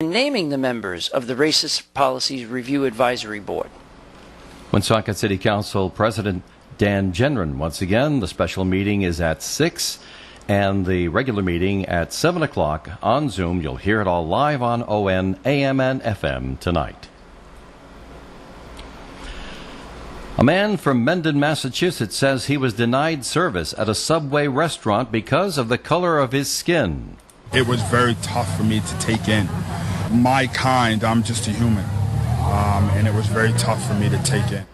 naming the members of the Racist Policies Review Advisory Board. Woonsocket City Council President Dan Gendron. Once again, the special meeting is at 6 and the regular meeting at 7 o'clock on Zoom. You'll hear it all live on ON, AM, and FM tonight. A man from Mendon, Massachusetts says he was denied service at a Subway restaurant because of the color of his skin. It was very tough for me to take in. My kind, I'm just a human. And it was very tough for me to take in.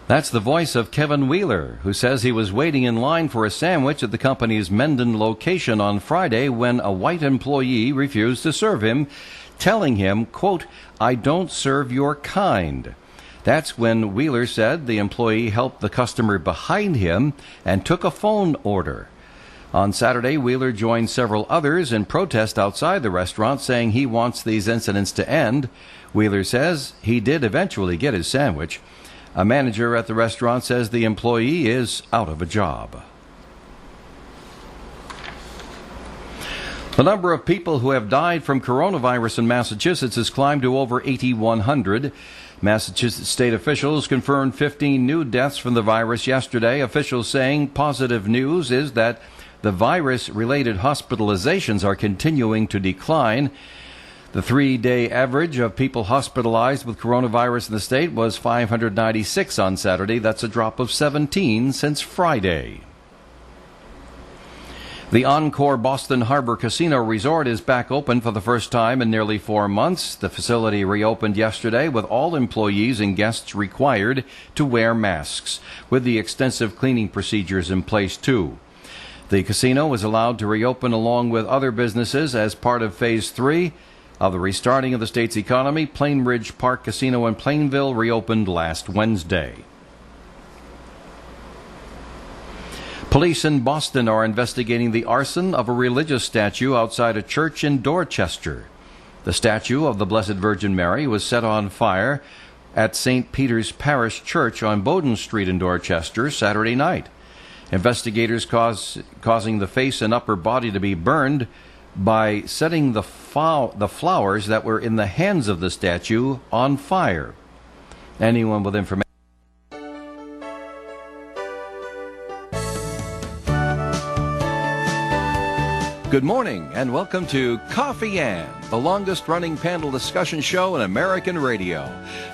That's the voice of Kevin Wheeler, who says he was waiting in line for a sandwich at the company's Mendon location on Friday when a white employee refused to serve him, telling him, quote, "I don't serve your kind." That's when Wheeler said the employee helped the customer behind him and took a phone order. On Saturday, Wheeler joined several others in protest outside the restaurant, saying he wants these incidents to end. Wheeler says he did eventually get his sandwich. A manager at the restaurant says the employee is out of a job. The number of people who have died from coronavirus in Massachusetts has climbed to over 8,100. Massachusetts state officials confirmed 15 new deaths from the virus yesterday. Officials saying positive news is that the virus-related hospitalizations are continuing to decline. The three-day average of people hospitalized with coronavirus in the state was 596 on Saturday. That's a drop of 17 since Friday. The Encore Boston Harbor Casino Resort is back open for the first time in nearly 4 months. The facility reopened yesterday with all employees and guests required to wear masks, with the extensive cleaning procedures in place too. The casino was allowed to reopen along with other businesses as part of Phase 3 of the restarting of the state's economy. Plainridge Park Casino in Plainville reopened last Wednesday. Police in Boston are investigating the arson of a religious statue outside a church in Dorchester. The statue of the Blessed Virgin Mary was set on fire at St. Peter's Parish Church on Bowden Street in Dorchester Saturday night. Investigators causing the face and upper body to be burned by setting the flowers that were in the hands of the statue on fire. Anyone with information. Good morning and welcome to Coffee Ann, the longest-running panel discussion show in American radio.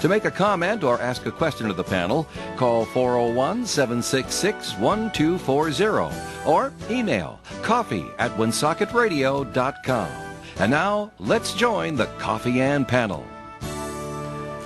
To make a comment or ask a question of the panel, call 401-766-1240 or email coffee@woonsocketradio.com. And now, let's join the Coffee Ann panel.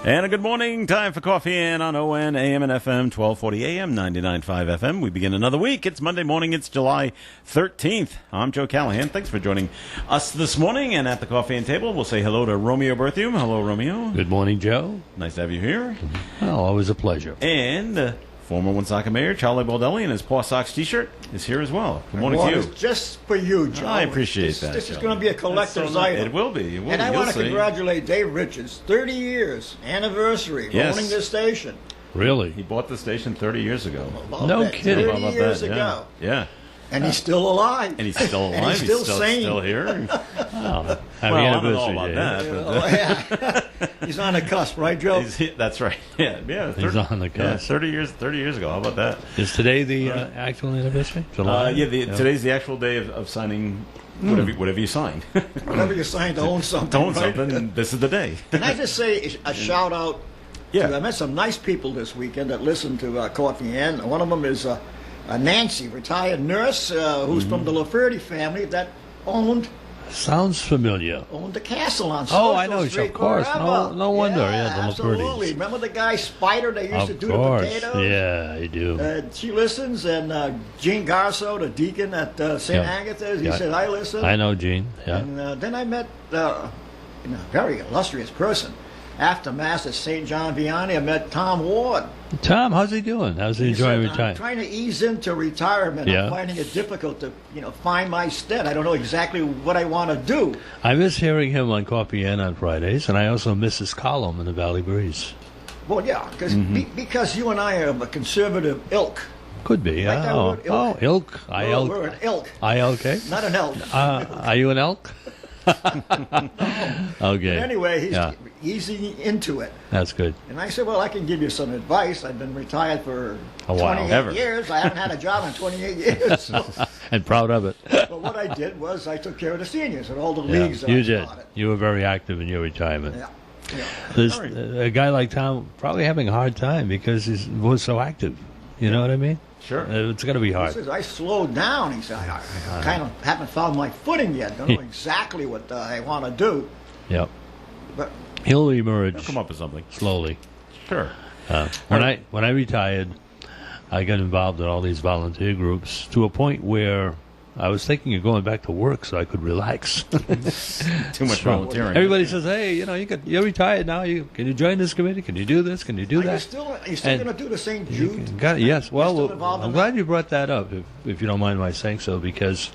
And a good morning. Time for Coffee Ann on ON, AM and FM, 1240 AM, 99.5 FM. We begin another week. It's Monday morning. It's July 13th. I'm Joe Callahan. Thanks for joining us this morning. And at the Coffee Ann table, we'll say hello to Romeo Berthium. Hello, Romeo. Good morning, Joe. Nice to have you here. Well, always a pleasure. And former Woonsocket Mayor Charlie Baldelli in his Paw Sox t-shirt is here as well. Good morning to you. It's just for you, Joe. I appreciate that. This is going to be a collector's item. It will be. And I want to congratulate Dave Richards. 30 years anniversary of owning this station. Really? He bought the station 30 years ago. No kidding. 30 years ago. Yeah. And he's still alive. And he's still alive. And he's still sane. Still here. Oh, I don't know about that. He's on the cusp, right, Joe? That's right. Yeah. He's on the cusp. 30 years ago. How about that? Is today the actual anniversary? July? Today's the actual day of signing whatever you sign. Whatever you sign to own something. To own something, this is the day. Can I just say a shout out? Yeah. I met some nice people this weekend that listened to Coffee Ann. One of them is Nancy, retired nurse, who's from the Lafferty family that owned Sounds familiar. the castle on Social Oh, I know, Street of course. No wonder. Yeah, the absolutely. Laffertys. Remember the guy Spider that used to do the potatoes? Yeah, I do. She listens, and Gene Garso, the deacon at St. Agatha's, he said, I listen. I know Gene, yeah. And then I met a very illustrious person. After Mass at St. John Vianney, I met Tom Ward. Tom, how's he doing? How's he enjoying retirement? I'm trying to ease into retirement. Yeah. I'm finding it difficult to, find my stead. I don't know exactly what I want to do. I miss hearing him on Coffee Ann on Fridays, and I also miss his column in the Valley Breeze. Well, yeah, because you and I are of a conservative ilk. Could be, Like that word, ilk. ilk. We're an ilk. I-L-K? Not an elk. Are you an elk? Okay. Anyway, he's Yeah. easing into it. That's good. And I said, well, I can give you some advice. I've been retired for A while. 28 Ever. years. I haven't had a job in 28 years. So, And proud of it. but what I did was I took care of the seniors and all the Yeah, leagues that you I did. started. You were very active in your retirement. Yeah. Yeah. There's a guy like Tom probably having a hard time because he was so active. You know what I mean? Sure. It's going to be He hard. says, I slowed down. He said, I kind of haven't found my footing yet. Don't know exactly what I want to do. Yep. But He'll emerge Come up with something. slowly. Sure. When I retired, I got involved in all these volunteer groups to a point where I was thinking of going back to work so I could relax. Too much volunteering. Everybody says, "Hey, you're retired now. Can you join this committee? Can you do this? Can you do are you that?" still And- going to do the St. Jude? Got it. Yes. still Well, involved in I'm that? glad you brought that up, if you don't mind my saying so, because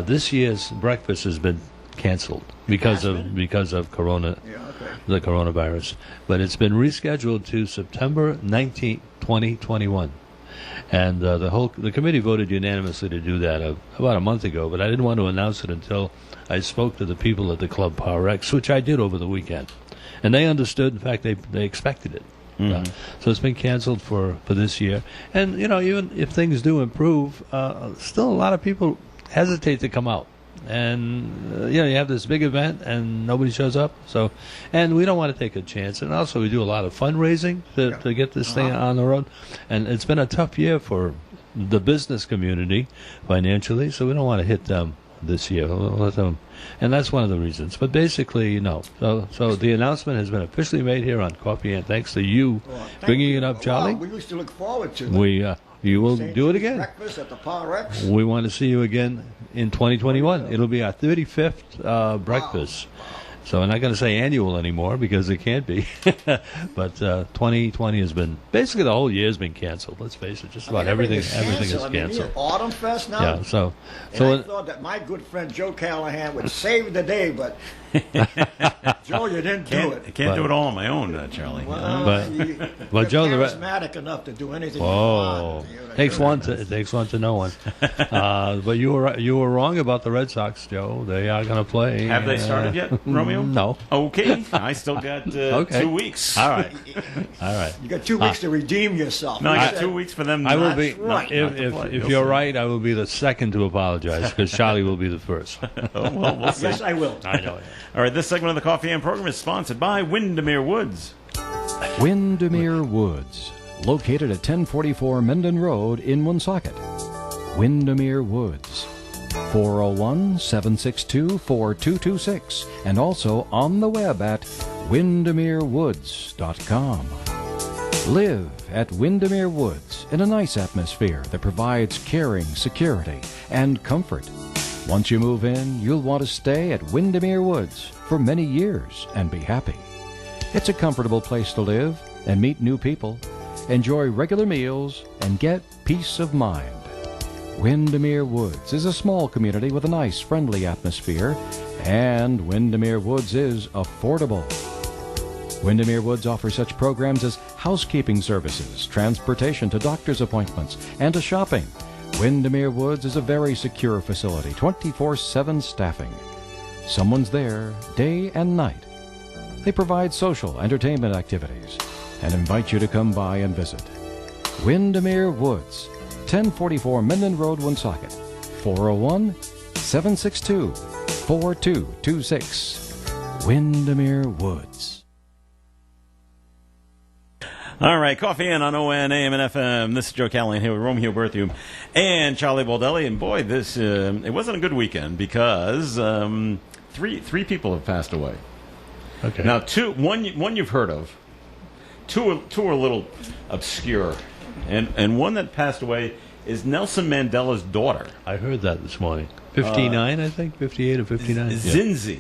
this year's breakfast has been canceled because Has of corona, Yeah, okay. the coronavirus. But it's been rescheduled to September 19th, 2021. And the committee voted unanimously to do that about a month ago, but I didn't want to announce it until I spoke to the people at the Club Power X, which I did over the weekend. And they understood. In fact, they expected it. So it's been canceled for this year. And, even if things do improve, still a lot of people hesitate to come out. And, you have this big event and nobody shows up. And we don't want to take a chance. And also we do a lot of fundraising to get this thing on the road. And it's been a tough year for the business community financially, so we don't want to hit them this year. We'll let them, and that's one of the reasons. But basically, no. So the announcement has been officially made here on Coffee, and thanks to you Well, thank bringing you. it up, Well, Charlie. we used to look forward to You will St. do it Jude's again. Breakfast at the Power X. We want to see you again in 2021. It'll be our 35th breakfast. So I'm not going to say annual anymore because it can't be. But 2020 has been, basically the whole year has been canceled. Let's face it, just about everything is I mean, canceled. Autumn Fest now. Yeah, so And I thought that my good friend Joe Callahan would save the day, but Joe, you didn't do it. I can't do it all on my own, Charlie. But- you're Joe, charismatic enough to do anything you Oh, want. it takes one to know one. But you were wrong about the Red Sox, Joe. They are going to play. Have they started yet, Romeo? No. Okay. I still got Okay. 2 weeks. All right. All right. You got 2 weeks to redeem yourself. No, I got You 2 said- weeks for them. I will not- be right. if play. if You'll you're see. right. I will be the second to apologize because Charlie will be the first. Oh, well, we'll see. Yes, I will. I know. All right, this segment of the Coffee and Program is sponsored by Windermere Woods. Windermere Woods, located at 1044 Menden Road in Woonsocket. Windermere Woods, 401-762-4226, and also on the web at windermerewoods.com. Live at Windermere Woods in a nice atmosphere that provides caring, security, and comfort. Once you move in, you'll want to stay at Windermere Woods for many years and be happy. It's a comfortable place to live and meet new people, enjoy regular meals, and get peace of mind. Windermere Woods is a small community with a nice, friendly atmosphere, and Windermere Woods is affordable. Windermere Woods offers such programs as housekeeping services, transportation to doctor's appointments, and to shopping. Windermere Woods is a very secure facility, 24/7 staffing. Someone's there day and night. They provide social entertainment activities and invite you to come by and visit. Windermere Woods, 1044 Minden Road, Woonsocket, 401-762-4226. Windermere Woods. All right, Coffee In on ON, AM, and FM. This is Joe Callahan here with Romeo Berthium and Charlie Baldelli. And boy, this it wasn't a good weekend because three people have passed away. Okay. Now, one you've heard of, two are a little obscure, and one that passed away is Nelson Mandela's daughter, I heard that this morning. 59, I think, 58 or 59. Yeah. Zinzi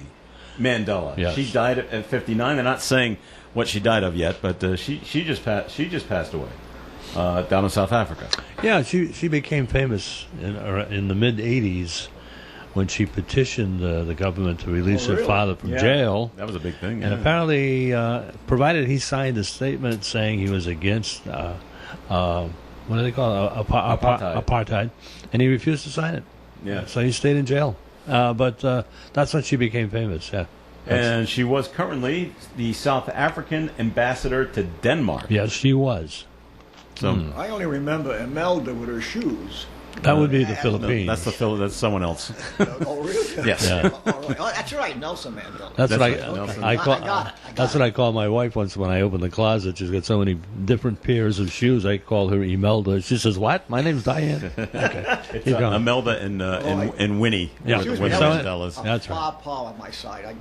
Mandela. Yes. She died at 59. They're not saying what she died of yet, but she just passed away down in South Africa. Yeah, she became famous in the mid '80s when she petitioned the government to release her father from Yeah. jail. That was a big thing. And yeah. apparently, provided he signed a statement saying he was against, what do they call it? Apartheid. Apartheid. And he refused to sign it. Yeah. So he stayed in jail. but that's when she became famous. Yeah. And she was currently the South African ambassador to Denmark. Yes, she was. So I only remember Imelda with her shoes. That would be the no, Philippines. that's someone else. Oh, really? Yes. Yeah. Oh, right. Oh, that's right, Nelson Mandela. That's what right, I Nelson. I call. I got it. That's what I call my wife once when I open the closet. She's got so many different pairs of shoes. I call her Imelda. She says, "What? My name's Diane." Okay, It's keep going. Imelda and Winnie. Yeah. with Excuse the me, Mandelas. that was- That's right. Bob Paul on my side.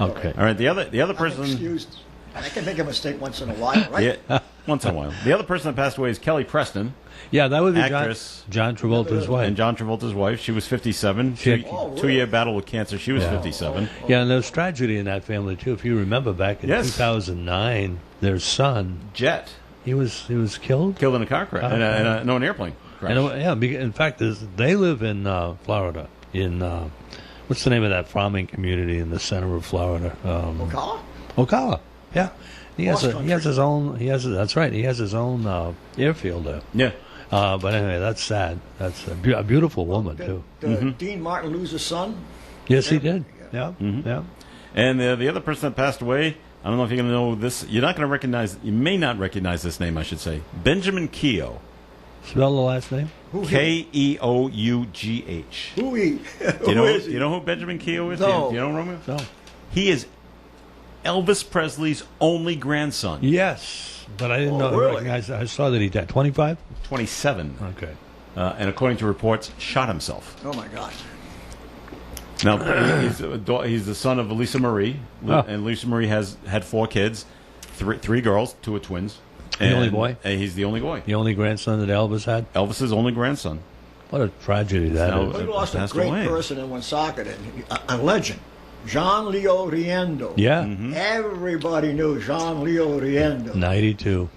Okay. All right, the other I'm person. excused. I can make a mistake once in a while, right? Yeah, once in a while. The other person that passed away is Kelly Preston, Yeah, that would be actress. John Travolta's wife. and John Travolta's wife. She was 57. She- Oh, really? 2-year battle with cancer. She was Yeah. 57. Yeah, and there's tragedy in that family too. If you remember back in Yes. 2009, their son Jet he was killed. killed in a car crash. No, an airplane crash. And, in fact, they live in Florida. In what's the name of that farming community in the center of Florida? Ocala? Ocala. Yeah, he has Cross his own. That's right. He has his own airfield there. Yeah. But anyway, that's sad. That's a beautiful woman too. Did Dean Martin lose his son? Yes, he did. Yeah, yeah. And the other person that passed away, I don't know if you're going to know this. You're not going to recognize. You may not recognize this name, I should say. Benjamin Keogh. Spell the last name. Keough. Who he? Do you know who Benjamin Keogh is? No. Do you know Romeo? No. He is Elvis Presley's only grandson. Yes, but I didn't Oh, know. really? I saw that he died. 25. 27. Okay. And according to reports, shot himself. Oh my gosh. Now, he's the son of Lisa Marie, Oh. and Lisa Marie has had 4 kids, three girls, 2 are twins. The only boy? And he's the only boy. The only grandson that Elvis had. Elvis's only grandson. What a tragedy that Now- is. We lost a Passed great away. person in Woonsocket, a legend, Jean Leo Riendo. Yeah. Mm-hmm. Everybody knew Jean Leo Riendo. 92.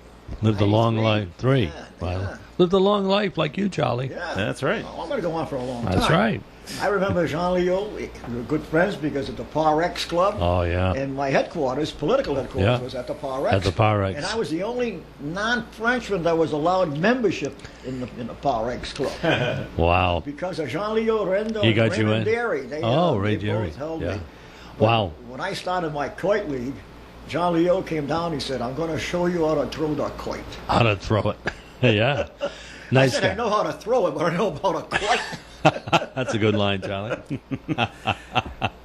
Lived a long life. 3. Yeah, Wow. yeah. Lived a long life like you, Charlie. Yeah. That's right. Oh, I'm going to go on for a long time. That's right. I remember Jean Leo. We were good friends because of the Parex Club. Oh, yeah. And my headquarters, political headquarters, Yeah. was at the Parex. At the Parex. And I was the only non-Frenchman that was allowed membership in the Parex Club Wow. because of Jean Leo Riendo. He got and you Raymond in? Derry. They, Ray they Derry. both held Yeah. me. But Wow. When I started my quoit league, Jean Leo came down. He said, "I'm going to show you how to throw the quoit." How to throw it. Yeah. I Nice said, "I guy. know how to throw it, but I know how to quoit." That's a good line, Charlie.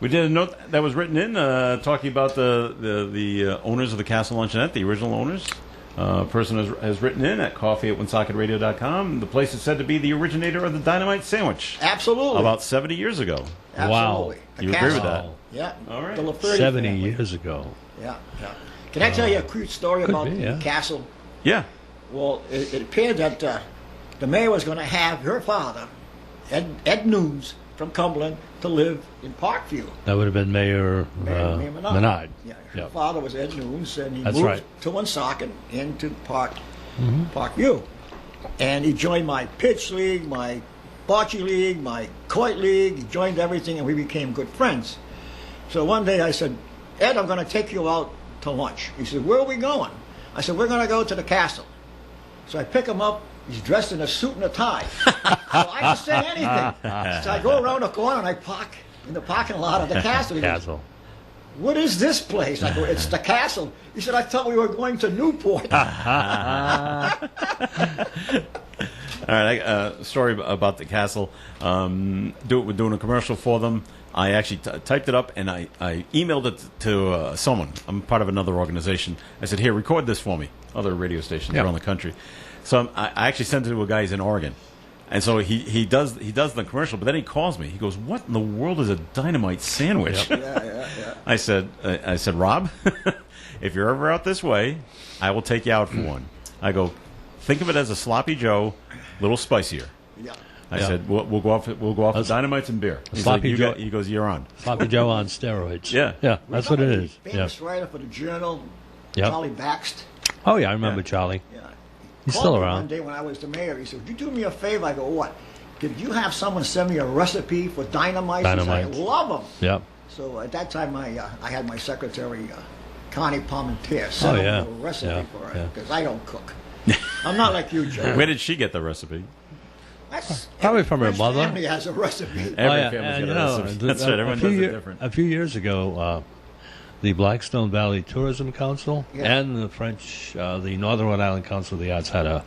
We did a note that was written in talking about the owners of the Castle Luncheonette, the original owners. Person has written in at coffee@woonsocketadio.com. The place is said to be the originator of the dynamite sandwich Absolutely. about 70 years ago. Absolutely. The You agree with castle. that? Yeah. All right. The Laferty 70 family. years ago. Yeah, yeah. Can I tell you a cute story Could about be, the yeah. castle? Yeah. Well, it appeared that the mayor was going to have her father, Ed Nunes, from Cumberland, to live in Parkview. That would have been Mayor Mayor Menard. Yeah, her Yep. father was Ed Nunes, and he That's moved right. to Woonsocket into Parkview. And he joined my pitch league, my bocce league, my quoit league. He joined everything, and we became good friends. So one day I said, "Ed, I'm going to take you out to lunch." He said, "Where are we going?" I said, "We're going to go to the castle." So I pick him up. He's dressed in a suit and a tie. So I didn't say anything. So I go around the corner and I park in the parking lot of the castle. He goes, Castle. "What is this place?" I go, "It's the castle." He said, "I thought we were going to Newport." All right, a story about the castle. We're doing a commercial for them. I actually typed it up and I emailed it to someone. I'm part of another organization. I said, "Here, record this for me." Other radio stations around the country. So I actually sent it to a guy who's in Oregon, and so he does the commercial. But then he calls me. He goes, "What in the world is a dynamite sandwich?" Yeah. I said, "Rob, if you're ever out this way, I will take you out for one." I go, "Think of it as a sloppy Joe, little spicier." Yeah. I Yeah. said, we'll go off with dynamites and beer. He's sloppy like, Joe- he goes, "You're on." Sloppy Joe on steroids. Yeah. Yeah, that's what it is. Yeah. Famous writer for the Journal, Yep. Charlie Baxt. Oh, yeah, I remember Yeah. Charlie. Yeah. He's Called still me around. One day when I was the mayor, he said, "Would you do me a favor?" I go, "What?" "Did you have someone send me a recipe for dynamite?" He said, Dynamite. "I love them." Yep. So at that time, I had my secretary, Connie Palmentier, send yeah. a recipe Yeah, for yeah. it because I don't cook. I'm not like you, Joe. Where did she get the recipe? Probably from her Every mother. family has a recipe. Every yeah, family's and, got a recipe. That's right. Everyone does it different. A few years ago, the Blackstone Valley Tourism Council and the French, the Northern Rhode Island Council of the Arts had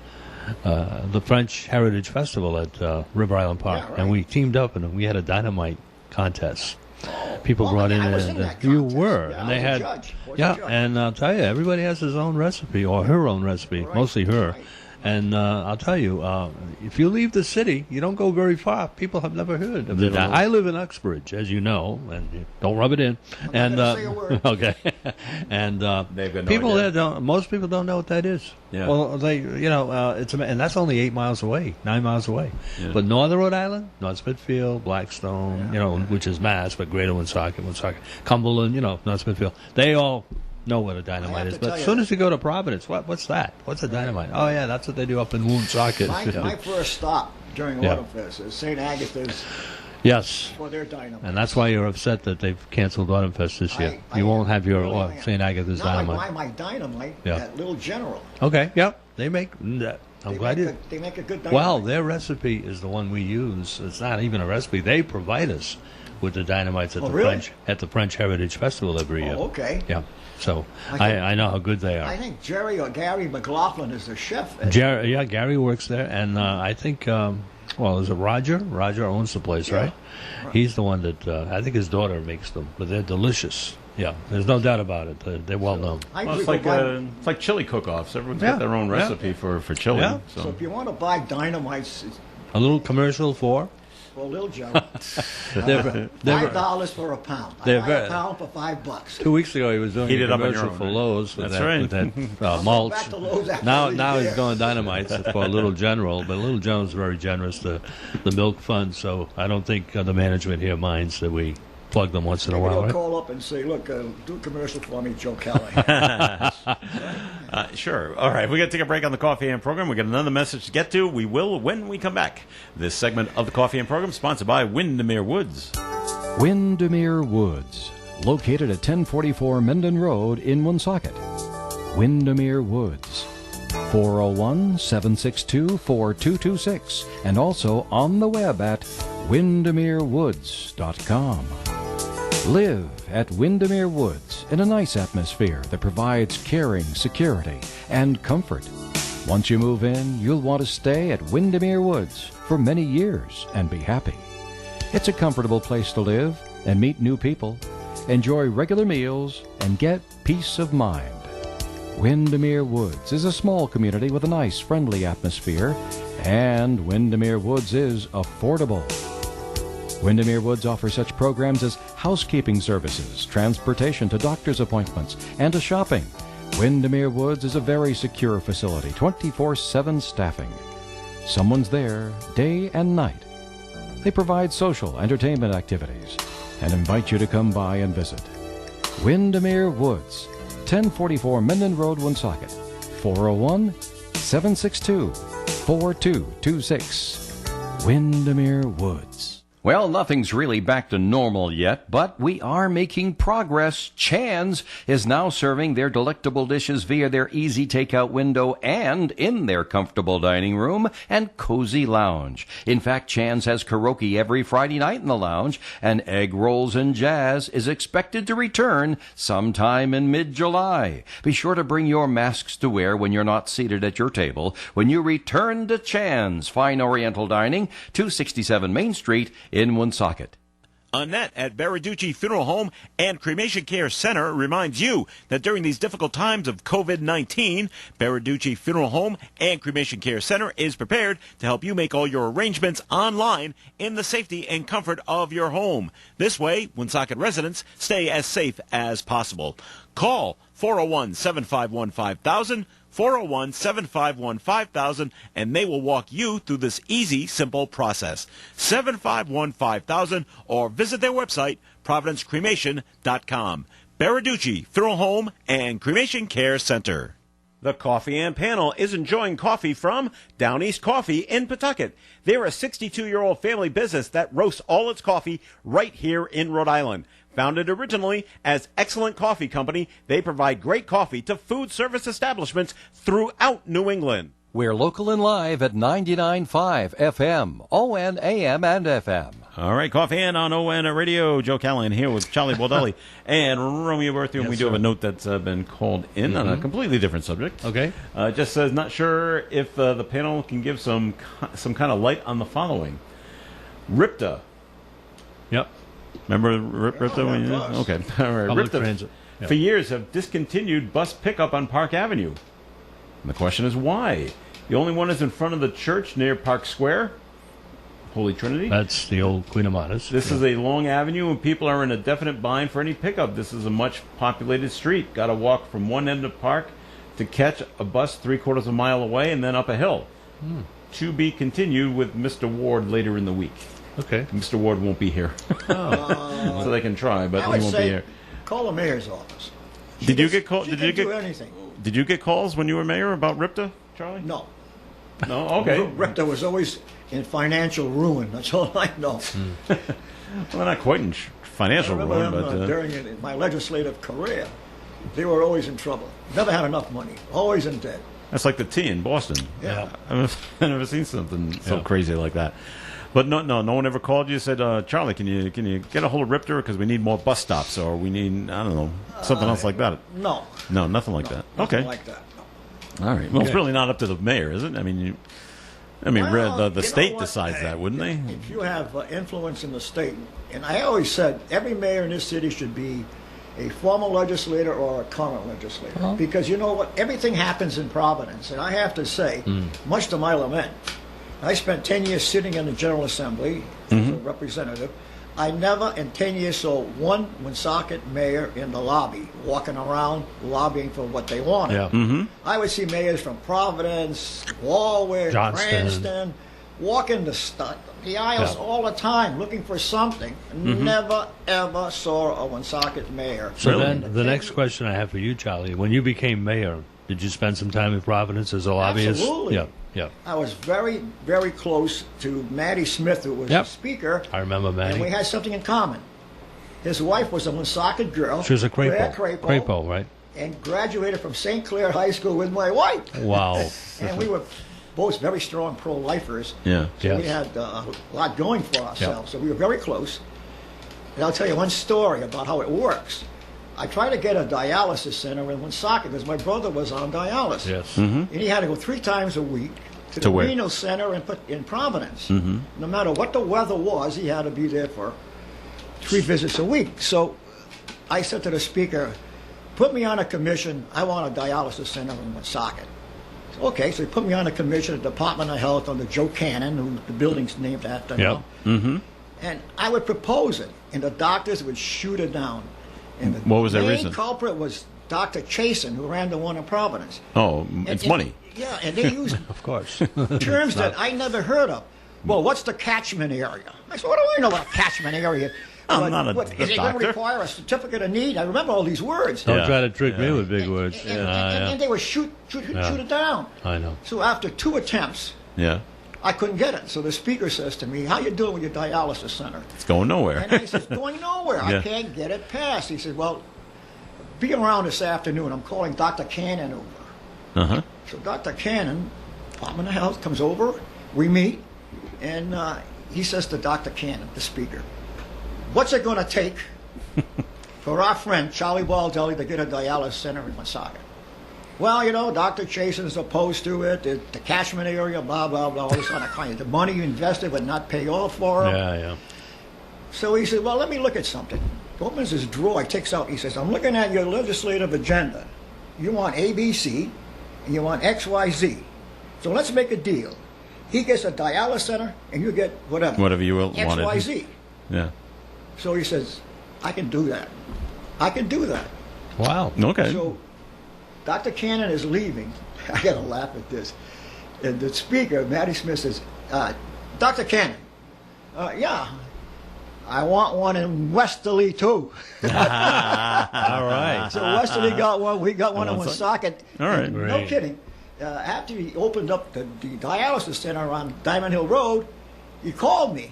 the French Heritage Festival at River Island Park, Yeah, right. and we teamed up and we had a dynamite contest. People Well, brought in, I was in that you contest. were, Yeah, and I they was a had, judge. I was a yeah, judge. and I'll tell you, everybody has his own recipe or her own recipe, Right. mostly her. Right. And I'll tell you, if you leave the city, you don't go very far. People have never heard of They it. don't know. I live in Uxbridge, as you know, and don't rub it in. I'm not gonna say a word. Okay, and They've got no people idea. there don't. Most people don't know what that is. Yeah. Well, and that's only 9 miles away. Yeah. But Northern Rhode Island, North Smithfield, Blackstone, which is Mass, but Greater Woonsocket, Cumberland, North Smithfield, they all know what a I dynamite have is. to But tell as you- soon as you go to Providence, what's that? What's a dynamite? Oh yeah, that's what they do up in Woonsocket. My first stop during Yeah. Autumn Fest is St. Agatha's Yes. for their dynamite. And that's why you're upset that they've canceled Autumn Fest this year. I You won't have your really am. St. Agatha's Now I dynamite. buy my dynamite Yeah. at Little General. Okay, yep. They make that. I'm They glad make you. they make a good dynamite. Well, their recipe is the one we use. It's not even a recipe. They provide us with the dynamites at Oh, the really? French Heritage Festival every year. Oh, okay. Yeah. So I think- I know how good they I are. think Jerry or Gary McLaughlin is the chef. at- Gary works there, and I think is it Roger? Roger owns the place, right? He's the one that I think his daughter makes them, but they're delicious. Yeah, there's no doubt about it. They're well known. I Well, usually it's go like chili cook-offs. Everyone's Yeah. got their own Yeah. recipe for chili. Yeah. so if you want to buy dynamites, it's A little commercial for. for Little General, They're $5 for a pound. I They're buy very- a pound for $5. 2 weeks ago, he was doing Heat a it up on your commercial own, for right? Lowe's with That's that, right. with that mulch. back to Lowe's after Now, the now he's year. going dynamites for Little General, but Little General's very generous to the milk fund, so I don't think the management here minds that we plug them once in a Maybe while. they'll Right? call up and say, look, do a commercial for me, Joe Callahan. Sure. All right. We got to take a break on the Coffee and Program. We got another message to get to. We will when we come back. This segment of the Coffee and Program sponsored by Windermere Woods. Windermere Woods, located at 1044 Menden Road in Woonsocket. Windermere Woods, 401-762-4226, and also on the web at windermerewoods.com. Live at Windermere Woods in a nice atmosphere that provides caring, security, and comfort. Once you move in, you'll want to stay at Windermere Woods for many years and be happy. It's a comfortable place to live and meet new people, enjoy regular meals, and get peace of mind. Windermere Woods is a small community with a nice, friendly atmosphere, and Windermere Woods is affordable. Windermere Woods offers such programs as housekeeping services, transportation to doctor's appointments, and to shopping. Windermere Woods is a very secure facility, 24/7 staffing. Someone's there day and night. They provide social entertainment activities and invite you to come by and visit. Windermere Woods, 1044 Menden Road, Woonsocket, 401-762-4226. Windermere Woods. Well, nothing's really back to normal yet, but we are making progress. Chan's is now serving their delectable dishes via their easy takeout window and in their comfortable dining room and cozy lounge. In fact, Chan's has karaoke every Friday night in the lounge, and Egg Rolls and Jazz is expected to return sometime in mid-July. Be sure to bring your masks to wear when you're not seated at your table when you return to Chan's Fine Oriental Dining, 267 Main Street, in Woonsocket. Annette at Baraducci Funeral Home and Cremation Care Center reminds you that during these difficult times of COVID-19, Baraducci Funeral Home and Cremation Care Center is prepared to help you make all your arrangements online in the safety and comfort of your home. This way, Woonsocket residents stay as safe as possible. Call 401-751-5000, 401-751-5000, and they will walk you through this easy, simple process. 751-5000, or visit their website, providencecremation.com. Baraducci Funeral Home and Cremation Care Center. The Coffee and Panel is enjoying coffee from Down East Coffee in Pawtucket. They're a 62-year-old family business that roasts all its coffee right here in Rhode Island. Founded originally as Excellent Coffee Company, they provide great coffee to food service establishments throughout New England. We're local and live at 99.5 FM, ON, AM, and FM. All right, Coffee In on ON Radio. Joe Callahan here with Charlie Baldelli and Romeo Berthium. Yes, we do have a note that's been called in on a completely different subject. Okay. Just says, not sure if the panel can give some kind of light on the following. RIPTA. Yep. Remember RIPTA? of course. Okay. All right. Public RIPTA, transit. Yep. for years, have discontinued bus pickup on Park Avenue. And the question is why? The only one is in front of the church near Park Square, Holy Trinity. That's the old Queen of Modest. This is a long avenue, and people are in a definite bind for any pickup. This is a much populated street. Got to walk from one end of Park to catch a bus 3/4 of a mile away and then up a hill. To be continued with Mr. Ward later in the week. Okay. Mr. Ward won't be here, so they can try, but I he would won't be say here. call the mayor's office. Did you get called? She Did can you do get? anything. Did you get calls when you were mayor about RIPTA, Charlie? No. No. Okay. Rector was always in financial ruin. That's all I know. Well, not quite in financial I remember ruin, them, but during my legislative career, they were always in trouble. Never had enough money. Always in debt. that's like the T in Boston. Yeah. I've never seen something so Yeah. crazy like that. But no one ever called you and said, Charlie, can you get a hold of RIPTA because we need more bus stops or we need, I don't know, something else like that. No. No, nothing like that. Nothing Okay. like that. No. All right. Well, it's really not up to the mayor, is it? I mean, Well, the you know state what? decides that, wouldn't they? If you have influence in the state, and I always said every mayor in this city should be a former legislator or a current legislator. Because you know what? Everything happens in Providence. And I have to say, much to my lament, I spent 10 years sitting in the General Assembly as a representative. I never in 10 years saw one Woonsocket mayor in the lobby walking around lobbying for what they wanted. Yeah. I would see mayors from Providence, Warwick, Johnston. Cranston, walking the aisles Yeah. all the time looking for something. Never, ever saw a Woonsocket mayor. So Really? then the next question I have for you, Charlie, when you became mayor, did you spend some time in Providence as a lobbyist? Absolutely. Yeah. Yeah. I was very, very close to Matty Smith, who was Yep. the speaker. I remember And we Manny. had something in common. His wife was a Woonsocket girl. She was a Claire Crapo. Crapo, Crapo, right? and graduated from St. Clair High School with my wife. Wow. And we were both very strong pro-lifers. Yeah. So we Yes. had a lot going for ourselves. So we were very close. And I'll tell you one story about how it works. I tried to get a dialysis center in Woonsocket because my brother was on dialysis. Yes. And he had to go 3 times a week to the To where? renal center in Providence. No matter what the weather was, he had to be there for 3 visits a week. So I said to the speaker, put me on a commission. I want a dialysis center in Woonsocket. So, okay, so he put me on a commission at the Department of Health under Joe Cannon, who the building's named after Yep. now. And I would propose it, and the doctors would shoot it down. And the What was their main reason? culprit was Dr. Chasen, who ran the one in Providence. Oh, And- it's and- money. Yeah, and they used Of course. terms that I never heard of. Well, what's the catchment area? I said, what do I know about catchment area? I'm not a Is it going doctor. to require a certificate of need? I remember all these words. Don't Yeah. try to trick me Yeah. with big words. And they would shoot it down. I know. So after 2 attempts, Yeah. I couldn't get it. So the speaker says to me, how you doing with your dialysis center? It's going nowhere. And I said, it's going nowhere. Yeah. I can't get it passed. He said, well, be around this afternoon. I'm calling Dr. Cannon over. Uh-huh. So Dr. Cannon, Department of Health, comes over. We meet. And he says to Dr. Cannon, the speaker, what's it going to take for our friend Charlie Baldelli to get a dialysis center in Woonsocket? Well, you know, Dr. Chasen's opposed to it, the catchment area, blah, blah, blah, all this kind of kind. The money you invested would not pay off for him. Yeah, yeah. So he said, well, let me look at something. Opens his drawer, he takes out, he says, I'm looking at your legislative agenda. You want ABC, and you want XYZ. So let's make a deal. He gets a dialysis center, and you get whatever. Whatever you wanted. XYZ. Yeah. So he says, I can do that. I can do that. Wow. Okay. So Dr. Cannon is leaving. I got to laugh at this. And the speaker, Matty Smith, says, Dr. Cannon, yeah, I want one in Westerly, too. All right. So Westerly got one. We got one in Woonsocket. All right. And no Great. kidding. After he opened up the dialysis center on Diamond Hill Road, he called me.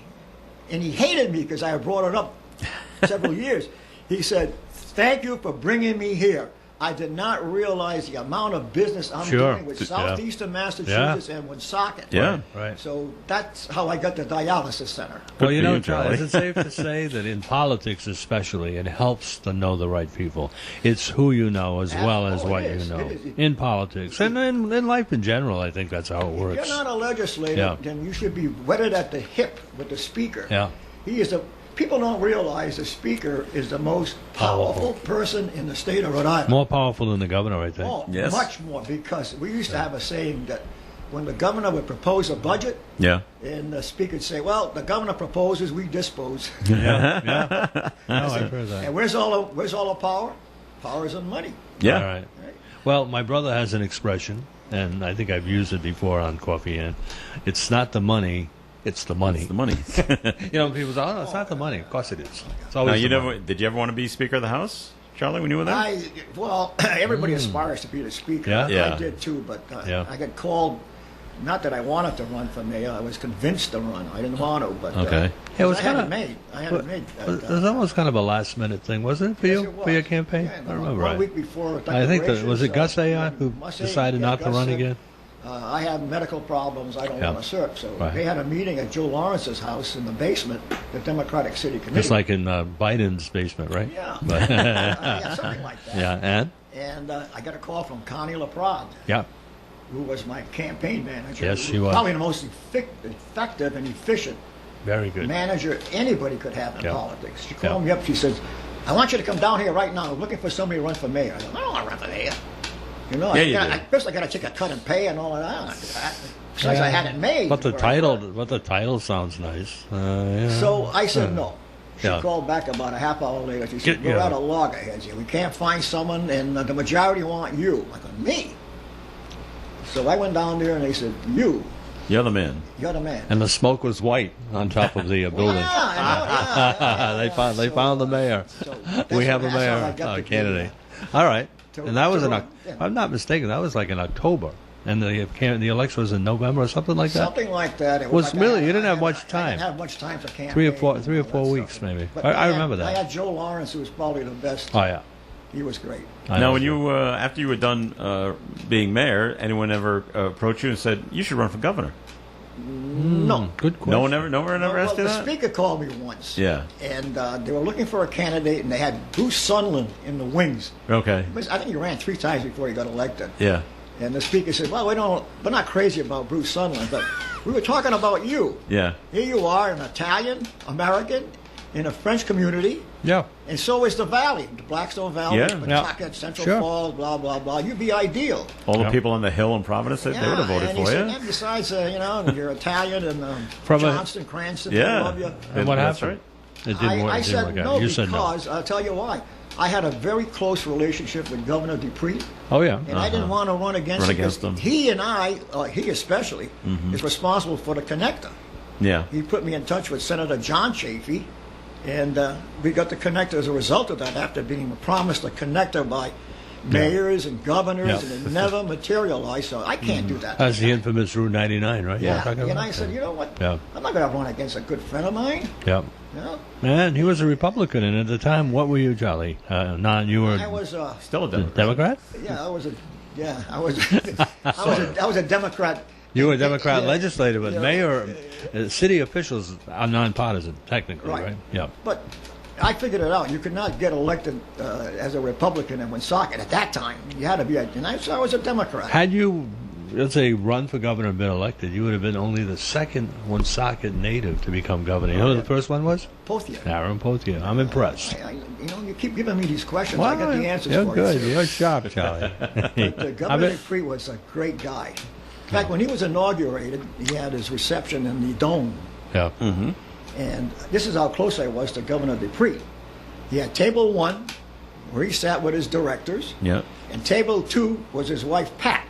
And he hated me because I had brought it up several years. He said, thank you for bringing me here. I did not realize the amount of business I'm Sure. doing with Yeah. Southeastern Massachusetts and Woonsocket. Yeah. Right. So that's how I got the dialysis center. Well, for you know, you, Charlie, Charlie. is it safe to say that in politics especially, it helps to know the right people? It's who you know as well as Oh, what it you is. know. It is. In politics and in life in general, I think that's how it If works. you're not a legislator, Yeah. then you should be wedded at the hip with the speaker. Yeah. He is people don't realize the speaker is the most powerful person in the state of Rhode Island. More powerful than the governor, I think. Oh, Yes. much more, because we used to have a saying that when the governor would propose a budget, Yeah. and the speaker would say, well, the governor proposes, we dispose. Yeah. No, I've heard that. And where's all the power? Power is in money. Yeah. All right. Well, my brother has an expression, and I think I've used it before on Coffee In. It's not the money, it's the money. It's the money. You know, people say, oh, no, it's not the money. Of course it is. It's now, always you the never money. did you ever want to be Speaker of the House, Charlie, when you were there? Everybody aspires to be the speaker. Yeah? Yeah. I did too, but Yeah. I got called. Not that I wanted to run for mayor. I was convinced to run. I didn't want to, but Okay. It was I had kinda- it made. I had it made. It was almost kind of a last minute thing, wasn't it, for Yes, you, it was. for your campaign? Yeah, I remember one right. week before I think that was it Gus declarations, Ayotte who Gus decided Ayotte, not to Gus run said, again. I have medical problems. I don't Yeah. want to serve. So Right. they had a meeting at Joe Lawrence's house in the basement, the Democratic City Committee. Just like in Biden's basement, right? Yeah. But- Yeah, something like that. yeah, and And I got a call from Connie LaPrade, yeah, who was my campaign manager. Yes, who she was. Probably the most effective and efficient very good. manager anybody could have in Yeah. politics. She Yeah. called me up. She says, "I want you to come down here right now. I'm looking for somebody to run for mayor." I said, "I don't want to run for mayor." You know, Yeah, you do. first I got to take a cut and pay and all of that. Besides, I had it made. But the where I title, worked. but the title sounds nice. Yeah. So I said no. She Yeah. called back about a half hour later. She said, Get- "We're yeah. out of loggerheads here. We can't find someone, and the majority want you." I go, "Me?" So I went down there, and they said, You're the man. "You're the man." And the smoke was white on top of the building. Yeah, I know, yeah. They found the mayor. So We have a that's how I mayor got to be, candidate. All right, to- and that was to in. run, yeah. If I'm not mistaken, that was like in October, and the election was in November or something like that. Something like that. It Was like really- I- you didn't I have had- much I time. didn't have much time for campaign. 3 or 4 and all that weeks stuff. maybe. But I had- remember I that. had Joe Lawrence, who was probably the best. Oh yeah. He was great. I Now, know. when you after you were done being mayor, anyone ever approached you and said you should run for governor? No. Good question. No one ever asked you the that. speaker called me once. Yeah. And they were looking for a candidate, and they had Bruce Sunderland in the wings. Okay. I think he ran 3 times before he got elected. Yeah. And the speaker said, "Well, we're not crazy about Bruce Sunderland, but we were talking about you. Yeah. Here you are, an Italian American in a French community, Yeah. and so is the Valley, the Blackstone Valley, Yeah. Pawtucket, Central Sure. Falls, blah blah blah. You'd be ideal." All the Yeah. people on the hill in Providence, they would have voted and he for said, you. and besides, you're Italian and From a- Johnston, Cranston, Yeah. I love you. And what That's happened? right. It didn't work. I It didn't said work no out. You said no. because I'll tell you why. I had a very close relationship with Governor Dupree, Oh yeah. and I didn't want to run against Run him because against him. he and he especially, is responsible for the connector. Yeah. He put me in touch with Senator John Chafee, and we got the connector as a result of that after being promised a connector by mayors and governors, Yeah. and it never materialized, so I can't do that. That's the infamous Route 99, right? Yeah, You're talking and about? I said, you know what? Yeah. I'm not going to run against a good friend of mine. Yeah. You know? And he was a Republican, and at the time, what were you, Charlie? You were I was Still a a Democrat. Democrat? I was a Democrat. You were a Democrat Yeah. legislator, but Yeah. mayor, city officials are nonpartisan, technically, Right. right? Yeah. But I figured it out. You could not get elected as a Republican in Woonsocket at that time. You had to be and I was a Democrat. Had you, let's say, run for governor and been elected, you would have been only the second Woonsocket native to become governor. You know who the first one was? Both you. Aaron Pothier. I'm impressed. You keep giving me these questions. I got the answers You're for good. you. You're sharp, Charlie. But Governor Dupree was a great guy. In fact, when he was inaugurated, he had his reception in the Dome. Yeah. And this is how close I was to Governor Dupree. He had table 1, where he sat with his directors, Yeah. and table 2 was his wife Pat,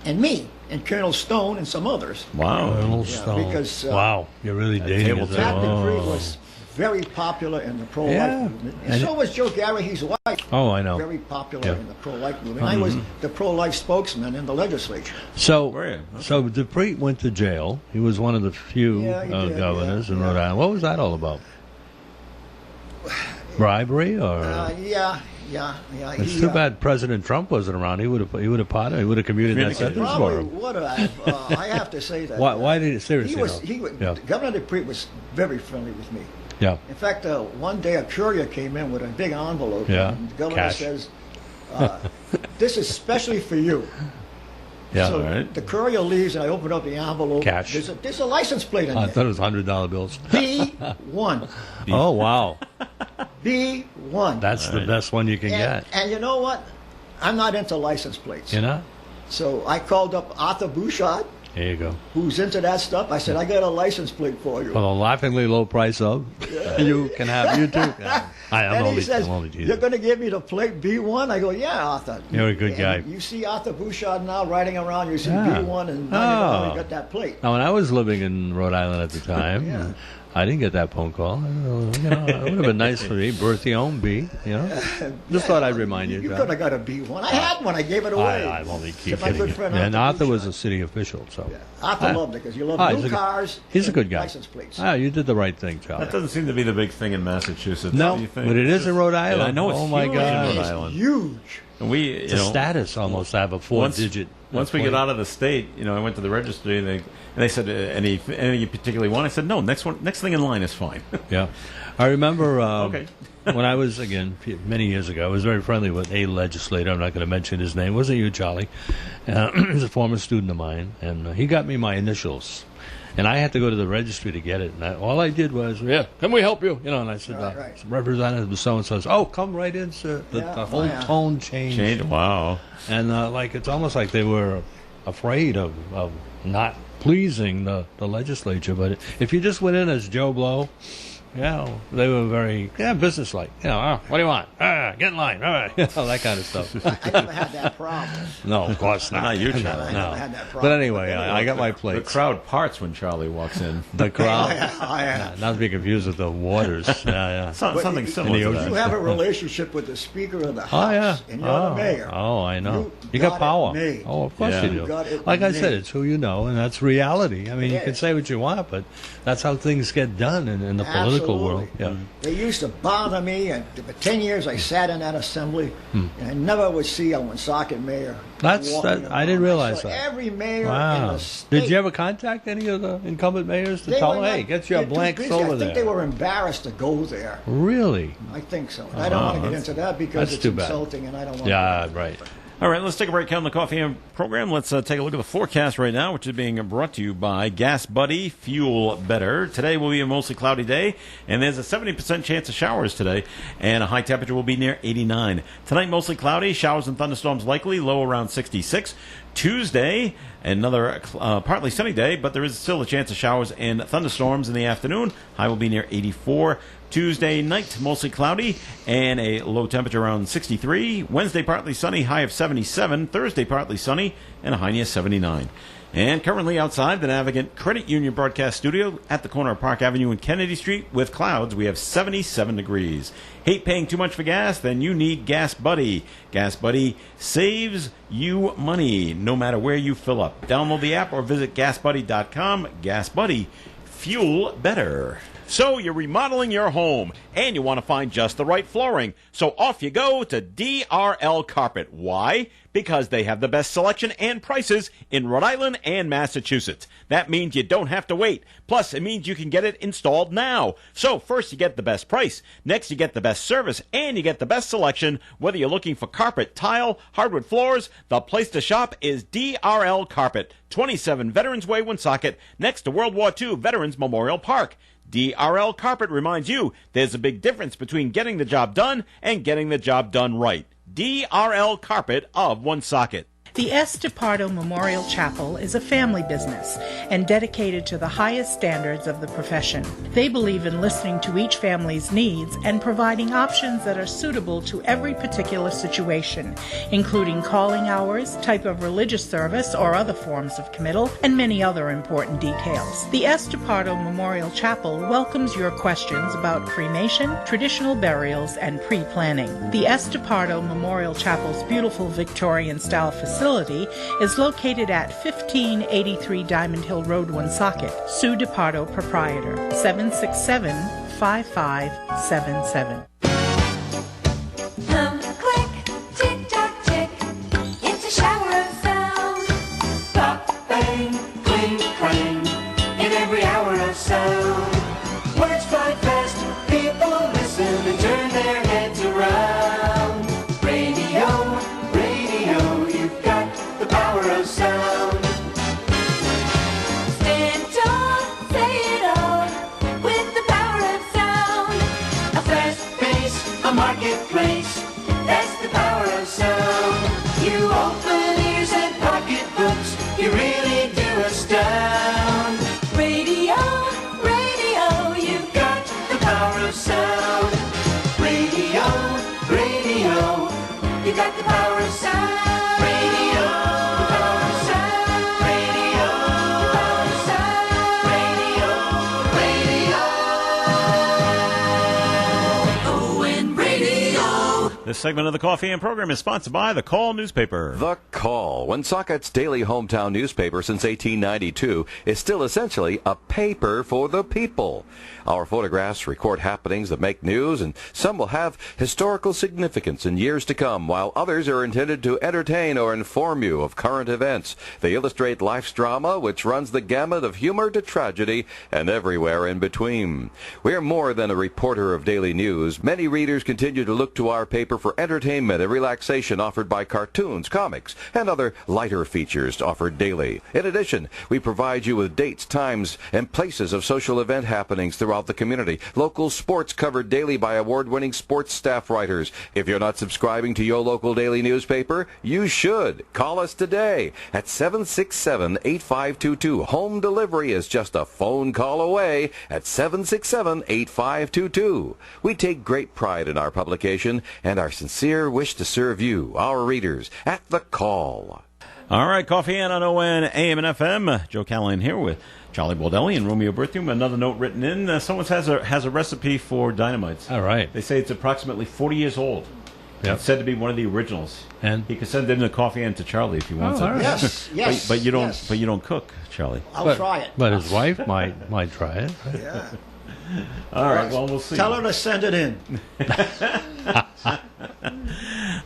and me, and Colonel Stone, and some others. Wow. Colonel Yeah, Stone. because, wow, you're really dating table yourself. Pat Dupree Oh. was very popular in the pro-life Yeah. movement, and And so was Joe Garrahy's wife. Oh, I know. Very popular Yeah. in the pro-life movement. I was the pro-life spokesman in the legislature. So, Were you? so Dupree went to jail. He was one of the few Yeah, he did, governors yeah. in Rhode Island. What was that all about? Bribery or? Yeah, Yeah. It's too bad President Trump wasn't around. He would have commuted that sentence for Probably him. would have. I have to say that. Why did he seriously? Yeah. Governor Dupree was very friendly with me. Yeah. In fact, one day a courier came in with a big envelope. Yeah. And the governor Cash. says, "This is specially for you." Yeah. So All right. the courier leaves, and I open up the envelope. Cash. There's a license plate in I there. thought it was $100 bills. B1. Oh wow, B1. that's the best one you can get. And you know what? I'm not into license plates. You know? So I called up Arthur Bouchard, There you go. who's into that stuff. I said, I got a license plate for you. For the laughingly low price of, you can have you too. I'm And only, he says, I'm only teasing. you're going to give me the plate B1? I go, yeah, Arthur. You're a good And guy. You see Arthur Bouchard now riding around, you see Yeah. B1, and now you know how Oh. he got that plate. Now, when I was living in Rhode Island at the time, Yeah. I didn't get that phone call. It would have been nice for me. Berthiaume B, Just thought I'd remind you. You John. could have got a B1. I had one. I gave it away. I'm only To keep my kidding good you. friend And Arthur was a Bouchard. city official, so. Arthur loved it because you love he's new a good- cars. He's a and good guy. License plates. You did the right thing, Charlie. That doesn't seem to be the big thing in Massachusetts. No, do you think? but it is in Rhode Island. I know it's Oh, my huge God. in Rhode It's Island. huge. And we, It's a status almost to have a four-digit. Once we get out of the state, I went to the registry and they said, any you particularly want? I said, no, next thing in line is fine. Yeah. I remember Okay. when I was, again, many years ago, I was very friendly with a legislator. I'm not going to mention his name. It wasn't you, Charlie. He was a former student of mine, and he got me my initials. And I had to go to the registry to get it. And all I did was, can we help you? And I said, Right. Representative so-and-so says, oh, come right in, sir. The Yeah, whole yeah. tone changed. Change. Wow. And it's almost like they were afraid of not pleasing the legislature. But if you just went in as Joe Blow, they were very businesslike. What do you want? Get in line. All right, that kind of stuff. I never had that problem. No, of course not. Not you, Charlie. I No. never had that problem. But anyway, I got my The plates. crowd parts when Charlie walks in. The crowd. I Not to be confused with the waters. Yeah. Something you- similar to in the that. You have a relationship with the Speaker of the House, Oh yeah. and you're the mayor. Oh, I know. You You got got it power. made. Oh, of course Yeah. you You do. got it Like I said, made. it's who you know, and that's reality. I mean, you It can is. say what you want, but that's how things get done in the political world. Absolutely. Yeah. They used to bother me, and for 10 years I sat in that assembly, and I never would see a Woonsocket mayor. That's- walking that- I around. didn't realize saw that. Every mayor in Wow. the state. Did you ever contact any of the incumbent mayors to They tell were them, not- hey, get your they're too blanks busy. over I think there? they were embarrassed to go there. Really? I think so. I don't want to get into that because that's it's too bad. insulting, and I don't want Yeah, to. right. All right, let's take a break here on the Coffee and program. Let's take a look at the forecast right now, which is being brought to you by Gas Buddy Fuel Better. Today will be a mostly cloudy day, and there's a 70% chance of showers today, and a high temperature will be near 89. Tonight, mostly cloudy, showers and thunderstorms likely, low around 66. Tuesday, another partly sunny day, but there is still a chance of showers and thunderstorms in the afternoon. High will be near 84. Tuesday night, mostly cloudy, and a low temperature around 63. Wednesday, partly sunny, high of 77. Thursday, partly sunny, and a high near 79. And currently outside the Navigant Credit Union broadcast studio at the corner of Park Avenue and Kennedy Street with clouds, we have 77 degrees. Hate paying too much for gas? Then you need Gas Buddy. Gas Buddy saves you money no matter where you fill up. Download the app or visit gasbuddy.com. Gas Buddy, fuel better. So you're remodeling your home and you want to find just the right flooring. So off you go to DRL Carpet. Why? Because they have the best selection and prices in Rhode Island and Massachusetts. That means you don't have to wait. Plus, it means you can get it installed now. So first you get the best price. Next you get the best service and you get the best selection. Whether you're looking for carpet, tile, hardwood floors, the place to shop is DRL Carpet. 27 Veterans Way, Woonsocket, next to World War II Veterans Memorial Park. DRL Carpet reminds you there's a big difference between getting the job done and getting the job done right. DRL Carpet of Woonsocket. The S. DePardo Memorial Chapel is a family business and dedicated to the highest standards of the profession. They believe in listening to each family's needs and providing options that are suitable to every particular situation, including calling hours, type of religious service or other forms of committal, and many other important details. The S. DePardo Memorial Chapel welcomes your questions about cremation, traditional burials, and pre-planning. The S. DePardo Memorial Chapel's beautiful Victorian-style facility is located at 1583 Diamond Hill Road, Woonsocket. Sue DePardo, proprietor, 767-5577. This segment of the Coffee and Program is sponsored by the Call newspaper. The Call, Woonsocket's daily hometown newspaper since 1892, is still essentially a paper for the people. Our photographs record happenings that make news, and some will have historical significance in years to come, while others are intended to entertain or inform you of current events. They illustrate life's drama, which runs the gamut of humor to tragedy and everywhere in between. We are more than a reporter of daily news. Many readers continue to look to our paper for entertainment and relaxation offered by cartoons, comics, and other lighter features offered daily. In addition, we provide you with dates, times, and places of social event happenings throughout the community. Local sports covered daily by award-winning sports staff writers. If you're not subscribing to your local daily newspaper, you should. Call us today at 767-8522. Home delivery is just a phone call away at 767-8522. We take great pride in our publication and our sincere wish to serve you, our readers, at the Call. All right, Coffee and on ON, AM and FM. Joe Callahan here with Charlie Baldelli and Romeo Berthium. Another note written in. Someone has a recipe for dynamites. All right. They say it's approximately 40 years old. Yep. It's said to be one of the originals. And he could send it in a coffee and to Charlie if he wants all it. right. Yes, yes. But you don't. yes. But you don't cook, Charlie. I'll try it. But his wife might try it. Yeah. All right. Well, we'll see. Tell her to send it in.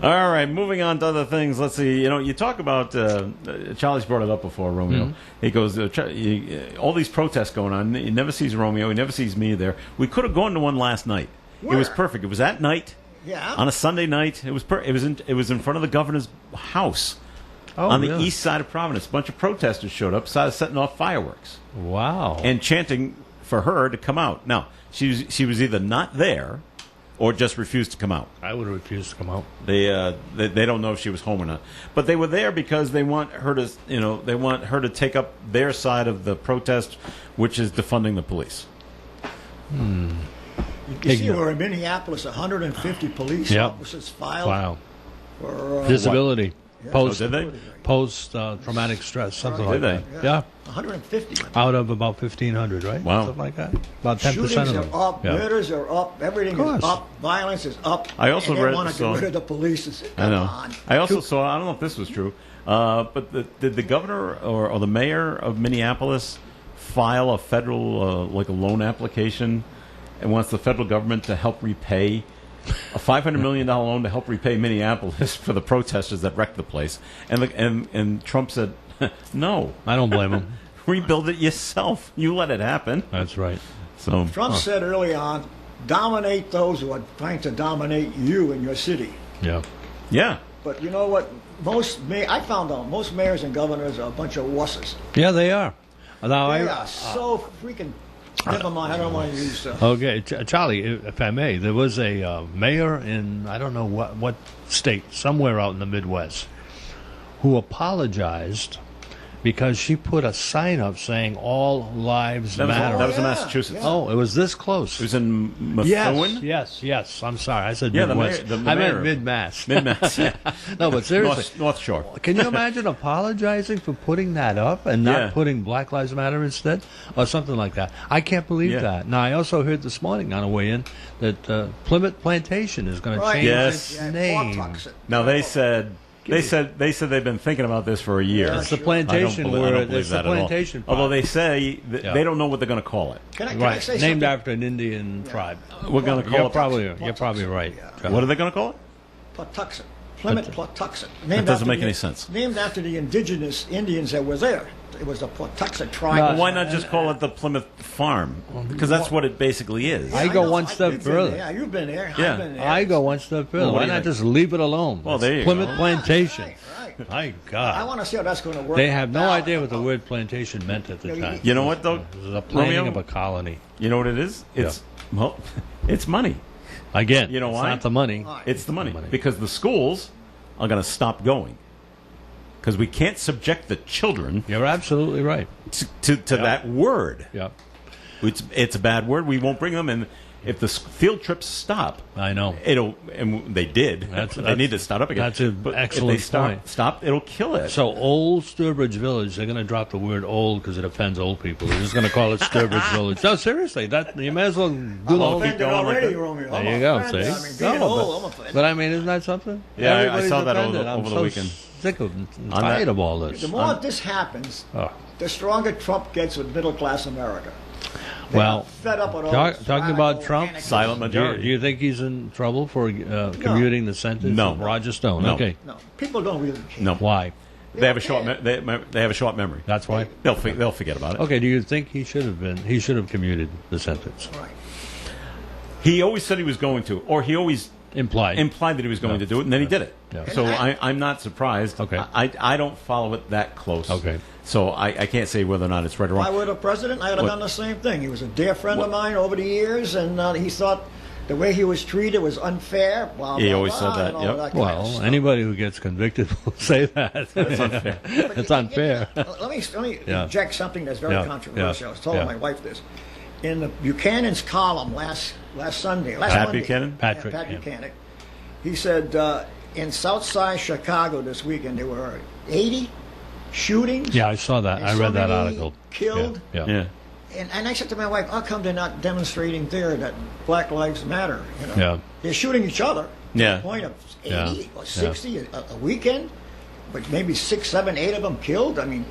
All right, moving on to other things. Let's see. You talk about Charlie's brought it up before, Romeo. Mm-hmm. He goes, all these protests going on. He never sees Romeo. He never sees me there. We could have gone to one last night. Where? It was perfect. It was at night. Yeah. On a Sunday night. It was it was in front of the governor's house on the really? east side of Providence. A bunch of protesters showed up, started setting off fireworks Wow. and chanting for her to come out. Now she was either not there or just refused to come out. I would have refused to come out. They don't know if she was home or not, but they were there because they want her to take up their side of the protest, which is defunding the police. You see, we're in Minneapolis, 150 police Yep. officers filed Wow. for Disability. Post, Oh, did they? Traumatic stress, something Did like they? that. Yeah. 150. Out of about 1,500, right? Wow. Something like that. About 10% Shootings of them. are up, Yeah. murders are up, everything Of course. is up, violence is up. I also and they read- want to so- get rid of the police. I Come know. on. I also saw. I don't know if this was true, but did the governor or the mayor of Minneapolis file a federal like a loan application and wants the federal government to help repay a $500 million loan to help repay Minneapolis for the protesters that wrecked the place? And Trump said, no, I don't blame him. rebuild it yourself. You let it happen. That's right. So Trump said early on, dominate those who are trying to dominate you in your city. Yeah. yeah. But you know what? I found out most mayors and governors are a bunch of wusses. Yeah, they are. Now, They are so freaking. Never mind. I don't want to use. Okay, Charlie, if I may, there was a mayor in, I don't know what state, somewhere out in the Midwest, who apologized because she put a sign up saying all lives matter. That was in yeah, Massachusetts. yeah. Oh, it was this close. It was in Methuen. Yes. I'm sorry. I said Yeah, the Midwest. mayor- the I meant mayor. mid-mass. Mid-Mass. Yeah. No, but seriously. North Shore. Can you imagine apologizing for putting that up and not Yeah. putting Black Lives Matter instead? Or something like that. I can't believe Yeah. that. Now, I also heard this morning on the way in that Plymouth Plantation is going to Right. change Yes. its Yeah, name. Pawtucket. Now they said they've been thinking about this for a year. Yeah, It's the sure. plantation I where don't believe it's the that at all. plantation part. Although they say Yeah. they don't know what they're going to call it. Can I right, say named something? after an Indian tribe. We're going to call You're it. probably right. Yeah. What are they going to call it? Pawtucket. Plymouth Pawtucket. That doesn't make any sense. Named after the indigenous Indians that were there. It was the Pawtucket tribe. No, Well, why not just call it the Plymouth Farm? Because that's what it basically is. I go one step You've been further. there. Yeah, you've been there. Yeah. I've been there. I go one step further. Well, what Why do you not think? just leave it alone? Well, It's there you Plymouth go. Plantation. Right. My I God. want to see how that's going to work. They have no Now, idea what the word plantation meant at the time. You know what though? It was a planning Romeo? of a colony. You know what it is? It's well, it's money. Again, You know it's why? not the money. Right. It's the money because the schools are going to stop going because we can't subject the children You're absolutely right. to that word. Yeah. It's a bad word. We won't bring them, and if the field trips stop, I know. and they did. They need to start up again. That's an But excellent if they point. stop, it'll kill it. So Old Sturbridge Village, they're going to drop the word old because it offends old people. They're just going to call it Sturbridge Village. No, seriously, you may as well do the I'm whole. offended going like already, that. Romeo. There I'm you go. offended. See, I mean, being old, I'm offended. but I mean, isn't that something? Yeah, I Everybody's saw that offended. over the I'm so weekend. sick of and On tired that- of all this. The more this happens, Oh. the stronger Trump gets with middle class America. They Well, are fed up with all talk- this talking about radical Trump, anarchism. Silent Do majority. you think he's in trouble for commuting the sentence No. of Roger Stone? No. Okay. No, people don't really care. No, Why? they have a short. They have a short memory. That's why. They'll forget about it. Okay. Do you think he should have commuted the sentence? Right. He always said he was going to, or he always Implied. implied that he was going to do it, and then he did it. Yeah. So I'm not surprised. Okay. I don't follow it that close. Okay. So I can't say whether or not it's right or If I wrong. were the president, I would have What? done the same thing. He was a dear friend of mine over the years, and he thought the way he was treated was unfair. Blah, He blah, always blah, said that, and all yep. that kind of Well, stuff. anybody who gets convicted will say that. It's unfair. It's unfair. Let me Yeah. inject something that's very Yeah, controversial. yeah, I was telling yeah. my wife this. In the Buchanan's column last Sunday, last Pat Monday, Buchanan? Patrick, Pat yeah. Buchanan, he said in Southside Chicago this weekend there were 80 shootings. Yeah, I saw that. and I so read that many article. Killed. Yeah. Yeah. And I said to my wife, how come they're not demonstrating there that Black Lives Matter? You know? Yeah. They're shooting each other. Yeah. To the point of 80 Yeah. or 60 a weekend, but maybe 6, 7, 8 of them killed. I mean,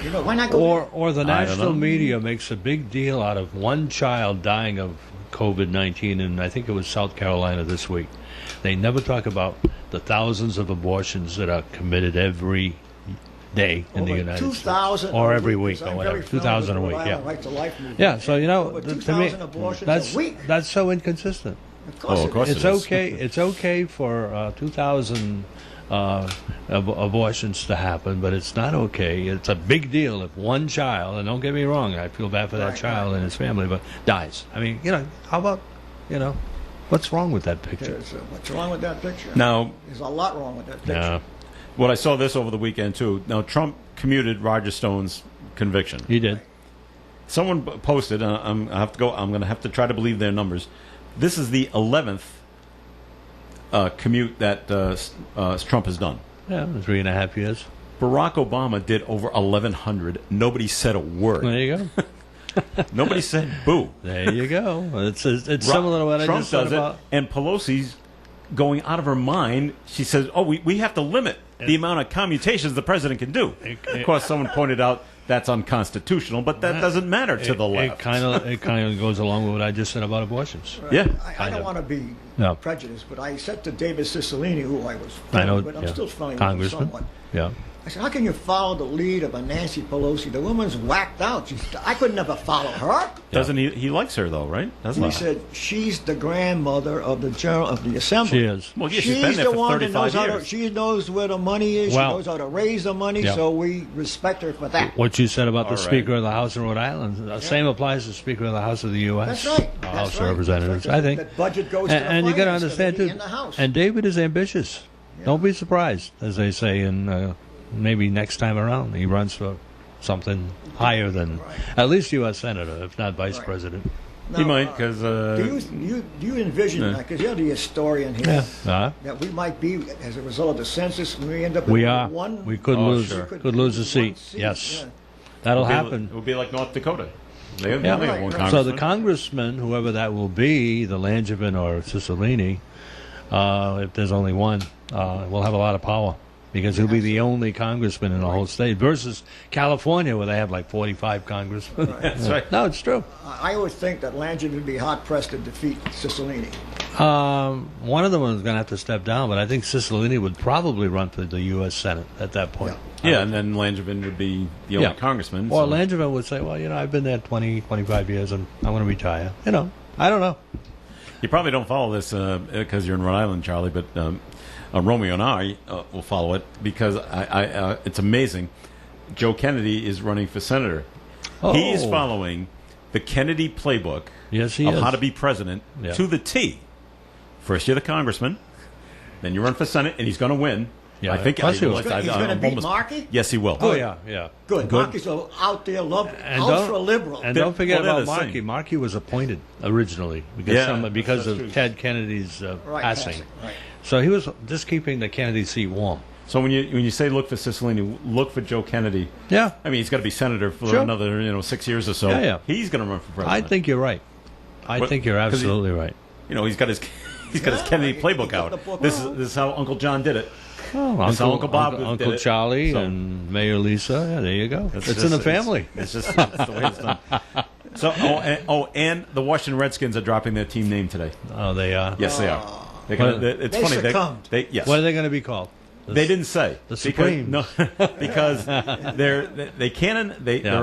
you know, why not go Or the I don't national know. media makes a big deal out of one child dying of COVID-19, and I think it was South Carolina this week. They never talk about the thousands of abortions that are committed every day in the over United 2,000 States, or a every week, week, 'cause or I'm whatever. very familiar 2,000 a with week, the Rhode yeah. Island Right to Life movement. Yeah, so you know, Over to me, 2,000 abortions a week. that's so inconsistent. Of course, Oh, of it course is. It's it is. okay. It's okay for 2,000 abortions to happen, but it's not okay. It's a big deal if one child, and don't get me wrong, I feel bad for that Right, child right. and his family, but dies. I mean, you know, how about, you know, what's wrong with that picture? What's wrong with that picture? Now, There's a lot wrong with that picture. Yeah, what I saw this over the weekend too. Now, Trump commuted Roger Stone's conviction. he did. Someone posted. I'm going to have to try to believe their numbers. This is the 11th commute that Trump has done. Yeah, 3.5 years. Barack Obama did over 1,100. Nobody said a word. There you go. Nobody said boo. There you go. It's similar to what Trump I just said does about. it, and Pelosi's going out of her mind. She says, "Oh, we have to limit the amount of commutations the president can do." Of course, someone pointed out that's unconstitutional, but that doesn't matter to the left. It kind of goes along with what I just said about abortions. Yeah. I Kind don't of. want to be No. prejudiced, but I said to David Cicilline, who I was I know, friendly with, I'm yeah. still friendly with him Congressman. somewhat. Yeah. I said, how can you follow the lead of a Nancy Pelosi? The woman's whacked out. I could never follow her. Doesn't he? He likes her though, right? Doesn't He said she's the grandmother of the General of the Assembly. She is. Well, yeah, she's been there the for one that 35 knows how to. years. She knows where the money is. Well- She knows how to raise the money. Yeah. So we respect her for that. What you said about the All right. Speaker of the House in Rhode Island, the same applies to the Speaker of the House of the U.S. That's right. House That's of right. Representatives. That's right. I think. That budget goes to the And you got to Finance understand Committee too. in the House. And David is ambitious. Don't be surprised, as they say in maybe next time around he runs for something higher than at least U.S. Senator, if not Vice Right. President. he Now, might because do you envision Yeah. that? Because you're the historian here. Yeah. That we might be, as a result of the census, we end up We with are. one. We could Oh, lose. sure. Could lose a one seat. Yes, yeah. that'll It happen. would be like North Dakota. They Yeah. only have one Right, right. So the congressman. congressman, whoever that will be, the Langevin or Cicilline, if there's only one, will have a lot of power because he'll be the only congressman in the whole state versus California where they have like 45 congressmen. That's right. No, it's true. I always think that Langevin would be hard pressed to defeat Cicilline. One of them is going to have to step down, but I think Cicilline would probably run for the U.S. Senate at that point. Yeah, and then Langevin would be the only congressman. Or so- Langevin would say, well, you know, I've been there 20, 25 years and I want to retire. You know, I don't know. You probably don't follow this because you're in Rhode Island, Charlie, but Romeo and I will follow it because it's amazing. Joe Kennedy is running for senator. He is Oh. following the Kennedy playbook Yes, he of is. how to be president Yeah. to the T. First, you're the congressman, then you run for Senate, and he's going to win. Yeah, I think plus he was- He's going to beat Markey? Yes, he will. Oh yeah, yeah. Good. Markey's out there, And ultra liberal. And don't forget Well, they're about the Markey. same. Markey was appointed originally Yeah, because that's of true. Ted Kennedy's passing. Right. So he was just keeping the Kennedy seat warm. So when you say look for Cicilline, look for Joe Kennedy. Yeah, I mean, he's got to be senator for Sure. another 6 years or so. Yeah, yeah. He's going to run for president. I think you're right. I But- think you're 'cause he- absolutely right. he's got his Kennedy he playbook got out. the book This out. is how Uncle John did it. Oh, That's how Uncle Bob did Uncle it. Charlie, So- and Mayor Lisa. Yeah, there you go. It's in the family. It's just it's the way it's done. So and the Washington Redskins are dropping their team name today. Oh, they are. Yes, they are. They're Well, gonna, it's they funny. succumbed. Yes. What are they going to be called? They didn't say The because, Supremes. no, because they're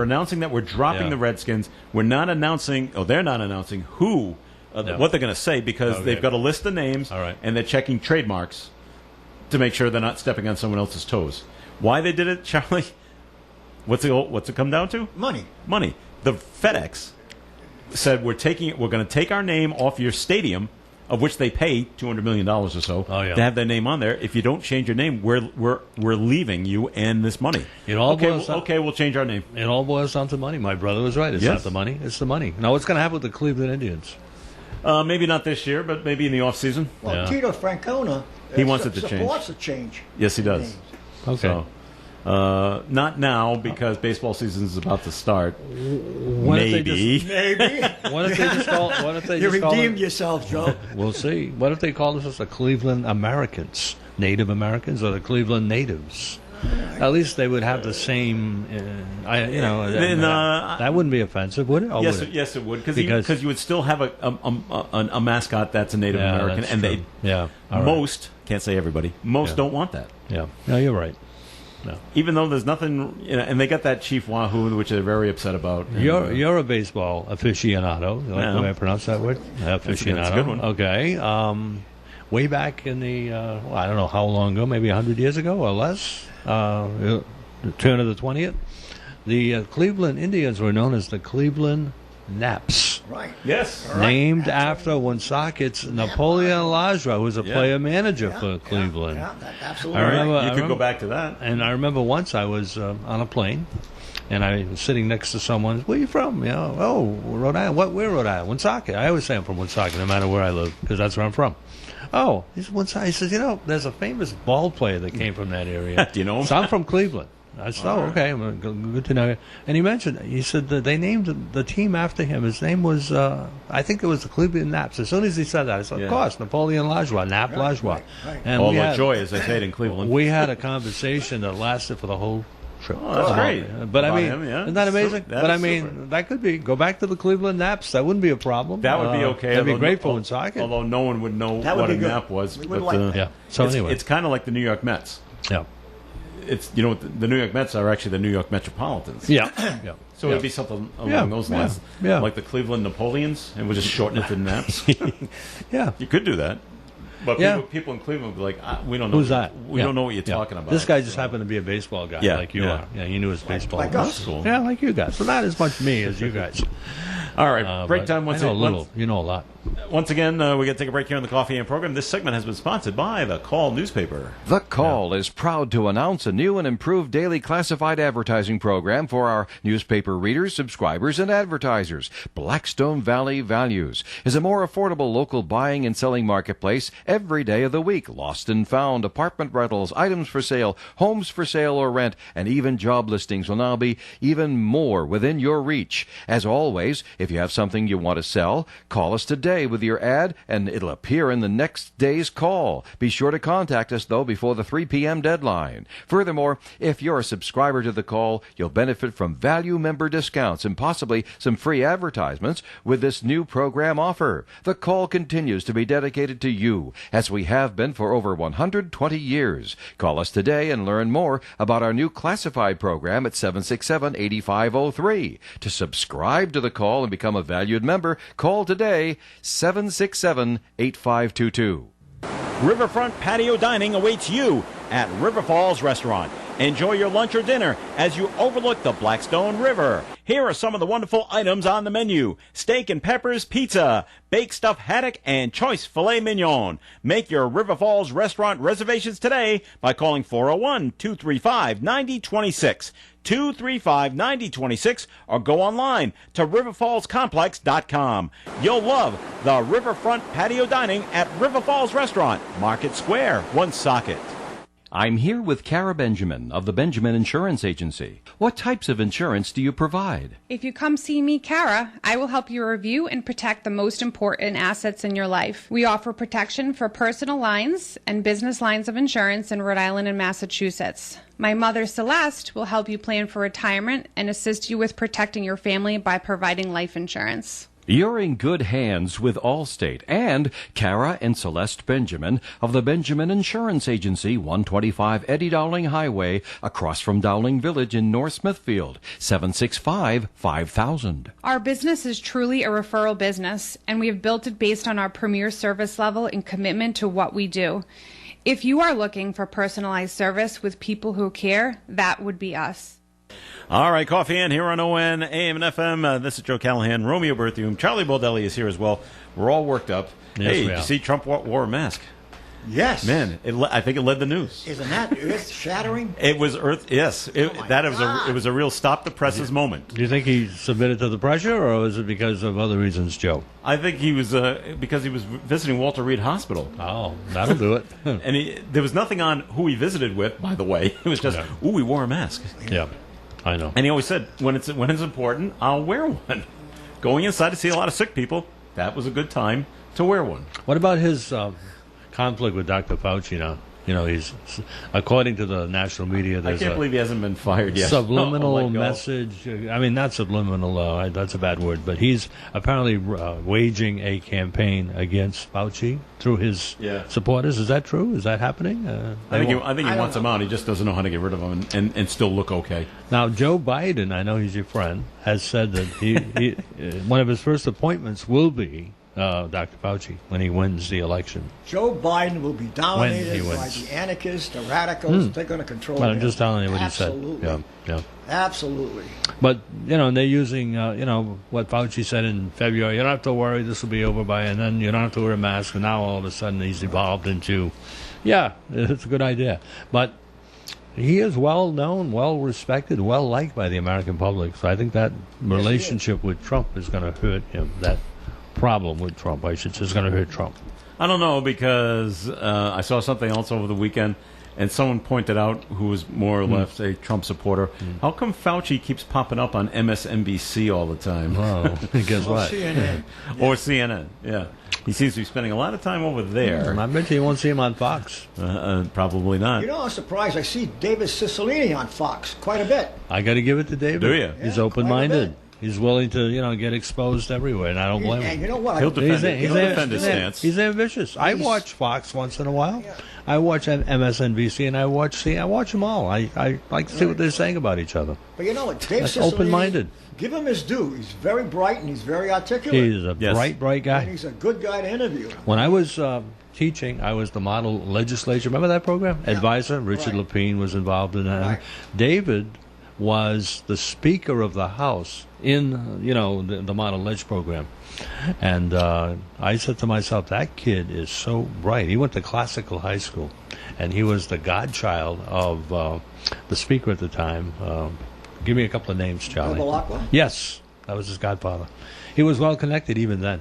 announcing that we're dropping Yeah. the Redskins. We're not announcing. Oh, they're not announcing who, Yeah. what they're going to say because Okay. they've got a list of names. All right. And they're checking trademarks to make sure they're not stepping on someone else's toes. Why they did it, Charlie? What's it come down to? Money. Money. The FedEx said we're going to take our name off your stadium, of which they pay $200 million or so Oh, yeah. to have their name on there. If you don't change your name, we're leaving you and this money. It all okay, boils down- okay, we'll change our name. It all boils down to money. My brother was right. It's Yes. not the money. It's the money. Now, what's going to happen with the Cleveland Indians? Maybe not this year, but maybe in the off season. Well, Yeah. Tito Francona He wants it to change. supports a change. Yes, he does. Names. Okay. So, not now because baseball season is about to start. What if they Maybe. Maybe. What if they just call? What if they You just call redeemed it? yourself, Joe. We'll see. What if they call us the Cleveland Americans, Native Americans, or the Cleveland Natives? At least they would have the same. That wouldn't be offensive, would it? Or Yes, would it? yes, it would Because- because you would still have a mascot that's a Native Yeah, American, that's and true. they most can't say everybody. Most don't want that. Yeah. No, you're right. No. Even though there's nothing, and they got that Chief Wahoo, which they're very upset about. And, You're a baseball aficionado. You like Yeah. the way I pronounce that word? Aficionado. That's a good one. Okay. Way back in the, I don't know how long ago, maybe 100 years ago or less, the turn of the 20th, the Cleveland Indians were known as the Cleveland Naps. Right. yes, Named after Woonsocket's Napoleon Lajra, who was a Yeah. player-manager for Cleveland. Yeah, absolutely. I right. remember- you could remember- go back to that. And I remember once I was on a plane, and I was sitting next to someone. Where you from? You know, oh, Rhode Island. Where Rhode Island? Woonsocket. I always say I'm from Woonsocket, no matter where I live, because that's where I'm from. Oh, he's Woonsocket. He says, there's a famous ball player that came from that area. Do you know him? So I'm from Cleveland. I said, okay, well, good to know you. And he said that they named the team after him. His name was, I think it was the Cleveland Naps. As soon as he said that, I said, Yeah. of course, Napoleon Lajra, Nap Lajra. right. And All we the had- joy, as they say it in Cleveland. we had a conversation that lasted for the whole trip. Oh, that's great. But I About mean, him, yeah. isn't that amazing? That But I is mean, super. that could be, go back to the Cleveland Naps. That wouldn't be a problem. That would be okay. That'd be although great no- for Woonsocket. Although no one would know That would what be a good. nap was. We would but, like that. Yeah. So it's, anyway. it's kind of like the New York Mets. Yeah. It's the New York Mets are actually the New York Metropolitans. Yeah. Yeah. So yeah. it'd be something along Yeah, those yeah, lines, yeah. like the Cleveland Napoleons, and we'll just shorten it to Naps. Yeah. You could do that, but Yeah. people in Cleveland would be like, we don't know. Who's that? We Yeah. don't know what you're Yeah. talking about. This guy just happened to be a baseball guy, Yeah, like you yeah. are. Yeah, you knew his baseball. like guys. us. That's cool. Yeah, like you guys. So not as much me as you guys. All right, break But time once I know a again. little. You know a lot. Once again, we got to take a break here on the Coffee and Program. This segment has been sponsored by the Call newspaper. The Call is proud to announce a new and improved daily classified advertising program for our newspaper readers, subscribers, and advertisers. Blackstone Valley Values is a more affordable local buying and selling marketplace every day of the week. Lost and found, apartment rentals, items for sale, homes for sale or rent, and even job listings will now be even more within your reach. As always, if you have something you want to sell, call us today with your ad and it'll appear in the next day's call. Be sure to contact us, though, before the 3 p.m. deadline. Furthermore, if you're a subscriber to the Call, you'll benefit from value member discounts and possibly some free advertisements with this new program offer. The Call continues to be dedicated to you, as we have been for over 120 years. Call us today and learn more about our new classified program at 767-8503. To subscribe to the Call and become a valued member, call today, 767-8522. Riverfront Patio Dining awaits you at River Falls Restaurant. Enjoy your lunch or dinner as you overlook the Blackstone River. Here are some of the wonderful items on the menu. Steak and peppers pizza, baked stuffed haddock, and choice filet mignon. Make your River Falls restaurant reservations today by calling 401-235-9026. 235-9026 or go online to riverfallscomplex.com. You'll love the Riverfront Patio Dining at River Falls Restaurant, Market Square, Woonsocket. I'm here with Kara Benjamin of the Benjamin Insurance Agency. What types of insurance do you provide? If you come see me, Kara, I will help you review and protect the most important assets in your life. We offer protection for personal lines and business lines of insurance in Rhode Island and Massachusetts. My mother, Celeste, will help you plan for retirement and assist you with protecting your family by providing life insurance. You're in good hands with Allstate and Kara and Celeste Benjamin of the Benjamin Insurance Agency, 125 Eddie Dowling Highway, across from Dowling Village in North Smithfield, 765-5000. Our business is truly a referral business, and we have built it based on our premier service level and commitment to what we do. If you are looking for personalized service with people who care, that would be us. All right, Coffee In here on ON, AM and FM. This is Joe Callahan, Romeo Berthium. Charlie Baldelli is here as well. We're all worked up. Yes, hey, we did are. you see Trump wore a mask? Yes. Man, I think it led the news. Isn't that earth-shattering? It was Earth, yes. It was a real stop the presses moment. Do you think he submitted to the pressure, or was it because of other reasons, Joe? I think he was because he was visiting Walter Reed Hospital. Oh, that'll do it. And there was nothing on who he visited with, by the way. It was just, ooh, he wore a mask. Yeah, I know. And he always said, when it's important, I'll wear one. Going inside to see a lot of sick people, that was a good time to wear one. What about his conflict with Dr. Fauci now? You know, he's, according to the national media, I there's can't believe he hasn't been fired yet. subliminal Oh, let go. message. I mean, not subliminal, that's a bad word, but he's apparently waging a campaign against Fauci through his supporters. Is that true? Is that happening? I think he wants him out. He just doesn't know how to get rid of him and still look okay. Now, Joe Biden, I know he's your friend, has said that he one of his first appointments will be Dr. Fauci when he wins the election. Joe Biden will be dominated When he by wins. the anarchists, the radicals. They're going to control But I'm him. just telling you what Absolutely. he said. Yeah. Absolutely. But, and they're using, what Fauci said in February. You don't have to worry, this will be over by, and then you don't have to wear a mask. And now all of a sudden he's evolved into, it's a good idea. But he is well known, well respected, well liked by the American public. So I think that relationship with Trump is going to hurt him. That problem with Trump, I should say, is going to hurt Trump. I don't know, because I saw something else over the weekend, and someone pointed out, who was more or less a Trump supporter, how come Fauci keeps popping up on MSNBC all the time? Oh, guess what? CNN. Or CNN, yeah. He seems to be spending a lot of time over there. I bet you won't see him on Fox. Probably not. You know, I'm surprised. I see David Cicilline on Fox quite a bit. I got to give it to David. Do you? He's Yeah, open-minded. quite a bit. He's willing to, get exposed everywhere, and I don't blame And him. you know what? He'll defend He's his stance. He's ambitious. I watch Fox once in a while. I watch MSNBC, and I watch them all. I like to see what they're saying about each other. But you know what? Dave That's Cicilline, open-minded. give him his due. He's very bright and he's very articulate. He's a Yes. bright guy. And he's a good guy to interview. When I was teaching, I was the model legislature. Remember that program? Advisor. Richard Right. Lepine was involved in that. Right. David was the Speaker of the House in, the model ledge program. And I said to myself, that kid is so bright. He went to classical high school, and he was the godchild of the Speaker at the time. Give me a couple of names, Charlie. Bevilacqua? Yes, that was his godfather. He was well connected even then.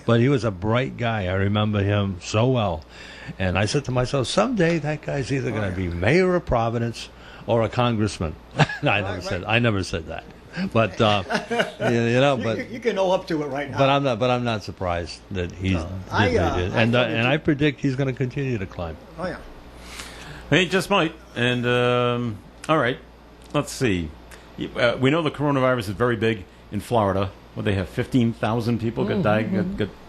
But he was a bright guy. I remember him so well. And I said to myself, someday that guy's either going to be mayor of Providence or a congressman. No, I never said that. But You can know up to it right now. but I'm not surprised that he's did what he did. I And thought it I predict he's going to continue to climb. Oh yeah. He just might. And, all right, let's see. We know the coronavirus is very big in Florida. Well, they have 15,000 people got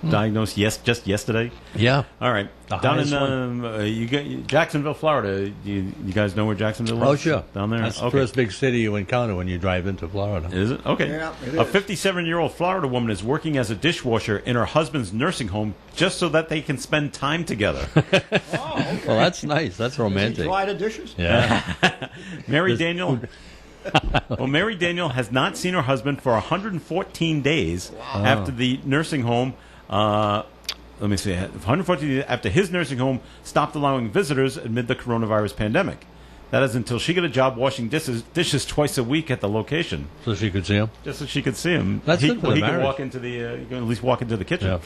diagnosed just yesterday. Yeah. All right. The Down in highest you get Jacksonville, Florida. You guys know where Jacksonville is? Oh, sure. Down there? That's the Okay. first big city you encounter when you drive into Florida. Is it? Okay. Yeah, it A is. 57-year-old Florida woman is working as a dishwasher in her husband's nursing home just so that they can spend time together. Well, that's nice. That's Does he romantic. dry the dishes? Yeah. Mary Daniel. Well, Mary Daniel has not seen her husband for 114 days after the nursing home. Let me see. 114 days after his nursing home stopped allowing visitors amid the coronavirus pandemic. That is until she got a job washing dishes twice a week at the location, So she could see him. just so she could see him. That's good for the he could marriage. walk into the. He can at least walk into the kitchen.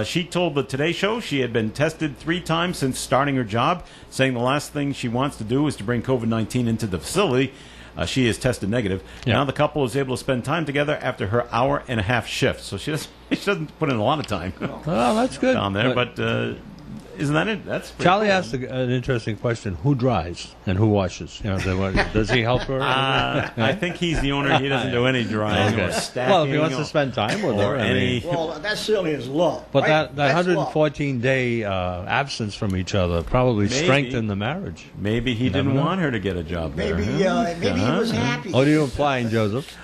She told the Today Show she had been tested 3 times since starting her job, saying the last thing she wants to do is to bring COVID-19 into the facility. She is tested negative. Yeah. Now the couple is able to spend time together after her hour-and-a-half shift. So she doesn't put in a lot of time Oh, that's good. down there. But isn't that it? That's pretty Charlie cool. asked an interesting question: who drives and who washes? You know, does he help her? I think he's the owner. He doesn't do any drying or stacking. Well, if he wants or- to spend time with or her, I any. mean, Well, that certainly is love. but right? that That's love. 114-day absence from each other probably Maybe. strengthened the marriage. Maybe he didn't know. want her to get a job there. Maybe, huh? maybe he was happy. What are you implying, Joseph?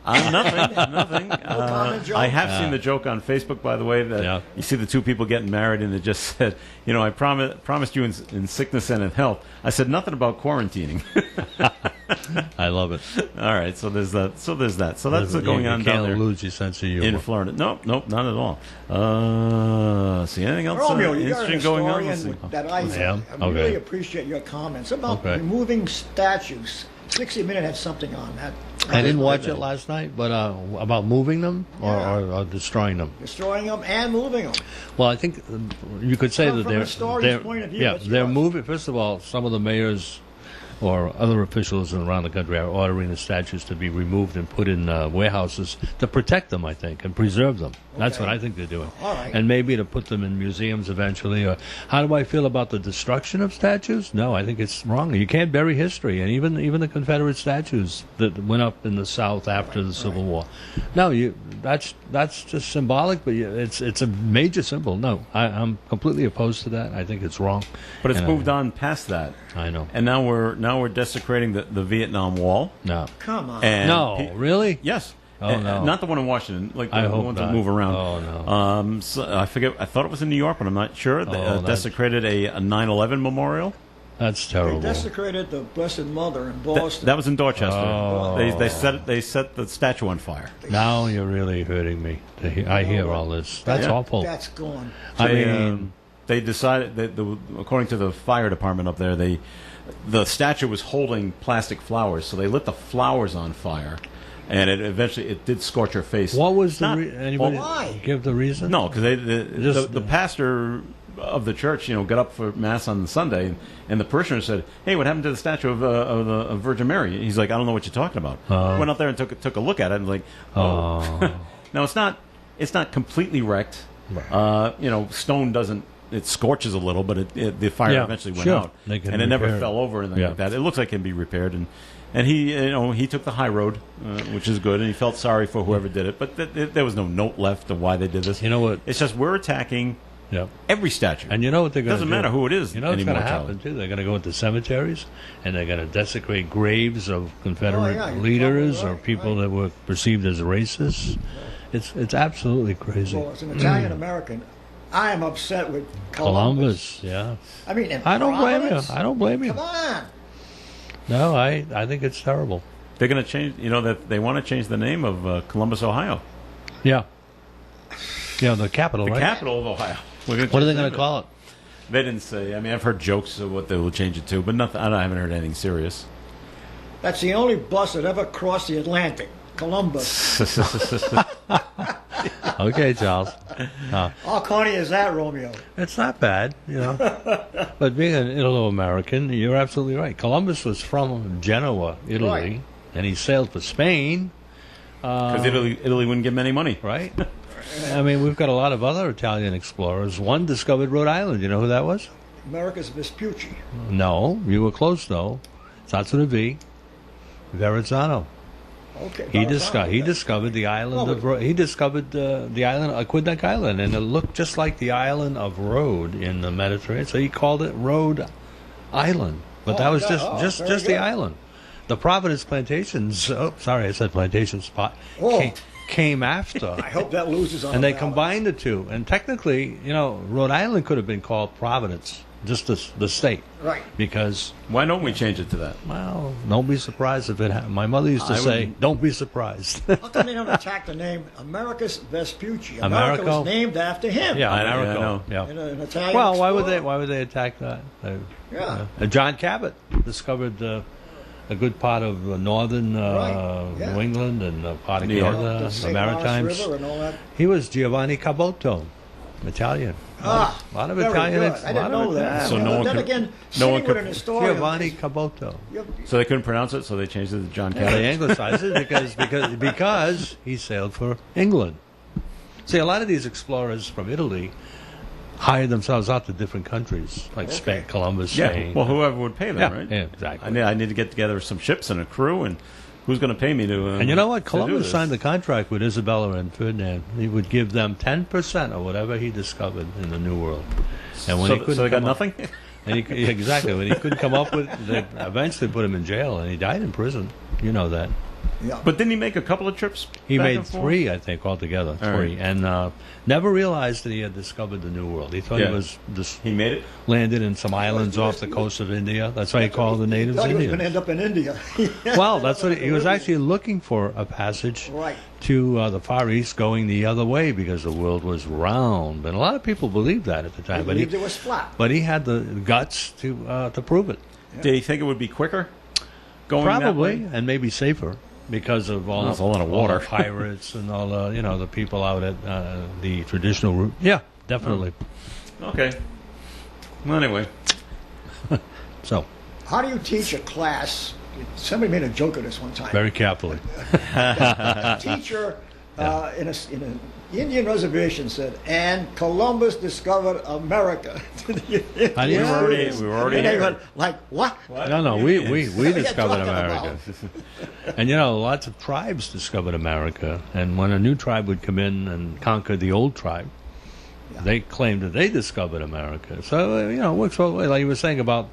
Nothing. comment, Joe? I have seen the joke on Facebook, by the way, that Yeah. you see the two people getting married, and it just said, I promised you in sickness and in health. I said nothing about quarantining. I love it. All right, so there's that. So that's going on You down can't there lose your sense of in humor. Florida. Nope, not at all. See anything else Romeo, you got an interesting going on? historian Let's see. that I Yeah? really Okay. appreciate your comments about Okay. removing statues. 60 Minutes had something on that. I didn't watch it last night, but about moving them or destroying them. Destroying them and moving them. Well, I think you could say Come that from they're a historian's they're- point of view, yeah, it's they're yours. moving. First of all, some of the mayors or other officials around the country are ordering the statues to be removed and put in warehouses to protect them, I think, and preserve them. That's Okay. what I think they're doing. All right. And maybe to put them in museums eventually. Or how do I feel about the destruction of statues? No, I think it's wrong. You can't bury history, and even the Confederate statues that went up in the South after the Civil War. No, that's just symbolic, but it's a major symbol. No, I'm completely opposed to that. I think it's wrong. But it's And moved on past that, I know. and now we're desecrating the Vietnam Wall. No. Come on. And No, really? Yes. Oh, no. Not the one in Washington, like I the hope ones not. that move around. Oh, no. So I forget. I thought it was in New York, but I'm not sure. They that's- desecrated a 9/11 memorial. That's They terrible. desecrated the Blessed Mother in Boston. That was in Dorchester. Oh. They set the statue on fire. Now you're really hurting me. I hear all this. That's Yeah. awful. That's gone. I They, mean, they decided that according to the fire department up there, the statue was holding plastic flowers, so they lit the flowers on fire, and it did scorch her face. what was the Not- anybody Why? give the reason? No, because Just- the pastor of the church, got up for mass on Sunday, and the parishioner said, "Hey, what happened to the statue of Virgin Mary?" He's like, "I don't know what you're talking about." Went up there and took a look at it, and like, "Oh, no, it's not completely wrecked. Stone doesn't." It scorches a little, but the fire Yeah, eventually went sure. out, They can and it never repair it. fell over or anything Yeah. like that. It looks like it can be repaired, and he took the high road, which is good, and he felt sorry for whoever did it. But there was no note left of why they did this. You know what? It's just we're attacking Yeah. every statue. And you know what they're going to do? Doesn't matter who it is You know what's anymore, going to Charlie. happen, too? They're going to go into cemeteries, and they're going to desecrate graves of Confederate Oh, yeah, you're leaders probably or right, people right. that were perceived as racists. It's absolutely crazy. So as an Italian American, I am upset with Columbus. Yeah. I mean, in I don't blame you. Providence? I don't blame you. Come on. No, I think it's terrible. They're going to change. That they want to change the name of Columbus, Ohio, Yeah. Yeah, the capital, the right? capital of Ohio. We're What are they going to call it? They didn't say. I mean, I've heard jokes of what they will change it to, but nothing. I haven't heard anything serious. That's the only bus that ever crossed the Atlantic. Columbus. Okay, Charles. How corny is that, Romeo? It's not bad, But being an Italo-American, you're absolutely right. Columbus was from Genoa, Italy, Right. and he sailed for Spain, Because Italy wouldn't give him any money. right? I mean, we've got a lot of other Italian explorers. One discovered Rhode Island. You know who that was? America's Vespucci. No, you were close, though. Starts with a V. Verrazzano. Okay. He Balazar, discovered the island of he discovered the island Aquidneck Island, and it looked just like the island of Rhode in the Mediterranean. So he called it Rhode Island, but that was just the good. island. The Providence plantations. Oh, sorry, I said plantation spot. Oh. Came after. I hope that loses on And the they ballot. combined the two. And technically, Rhode Island could have been called Providence, just the state. Right. Because, Why don't we change it to that? well, don't be surprised if it happened. My mother used to say, don't be surprised. How come they don't attack the name Americus Vespucci? America Americo? was named after him. Yeah, I America. know. In an Italian Well, why would explorer. they attack that? Yeah. John Cabot discovered a good part of northern Right, yeah. New England and part of New York. Canada, The the St. Lawrence Maritimes. River and all that. He was Giovanni Caboto, Italian. A lot of very Italian. good. I didn't know that. So Yeah, no but one then could- again, no sitting one with could- an historian. Giovanni Caboto. So they couldn't pronounce it, so they changed it to John They Cabot. anglicized it because he sailed for England. See, a lot of these explorers from Italy hired themselves out to different countries, like Spain, Columbus, Yeah, Spain. well, whoever would pay them, Yeah, right? yeah, exactly. I need to get together some ships and a crew, and who's going to pay me to? And you know what? to do Columbus this? signed the contract with Isabella and Ferdinand. He would give them 10% of whatever he discovered in the New World. And when So, he couldn't so they got come up- nothing. And exactly. When he couldn't come up with, they eventually put him in jail, and he died in prison. You know that. Yeah. But didn't he make a couple of trips? He back made and forth? 3, I think, altogether. All 3. right. And never realized that he had discovered the New World. He thought Yeah. he was just He made it. landed in some islands off the coast of India. That's why he called the natives Thought he was going to Indians. end up in India. Well, that's what he was actually looking for, a passage Right. to the Far East going the other way because the world was round. And a lot of people believed that at the I time. believed it was flat. But he had the guts to prove it. Did he think it would be quicker? Going that Probably, way? and maybe safer because of all That's a lot of water. all the pirates and all the the people out at the traditional route. Yeah, definitely. Okay. Well, anyway, So How do you teach a class? Somebody made a joke of this one time. very carefully. A teacher in an Indian reservation said, "And Columbus discovered America." How do you we were already And they here. went like, "What?" No, we What are you discovered talking America. And lots of tribes discovered America. And when a new tribe would come in and conquer the old tribe, they claimed that they discovered America. So, it works all the way. Like you were saying about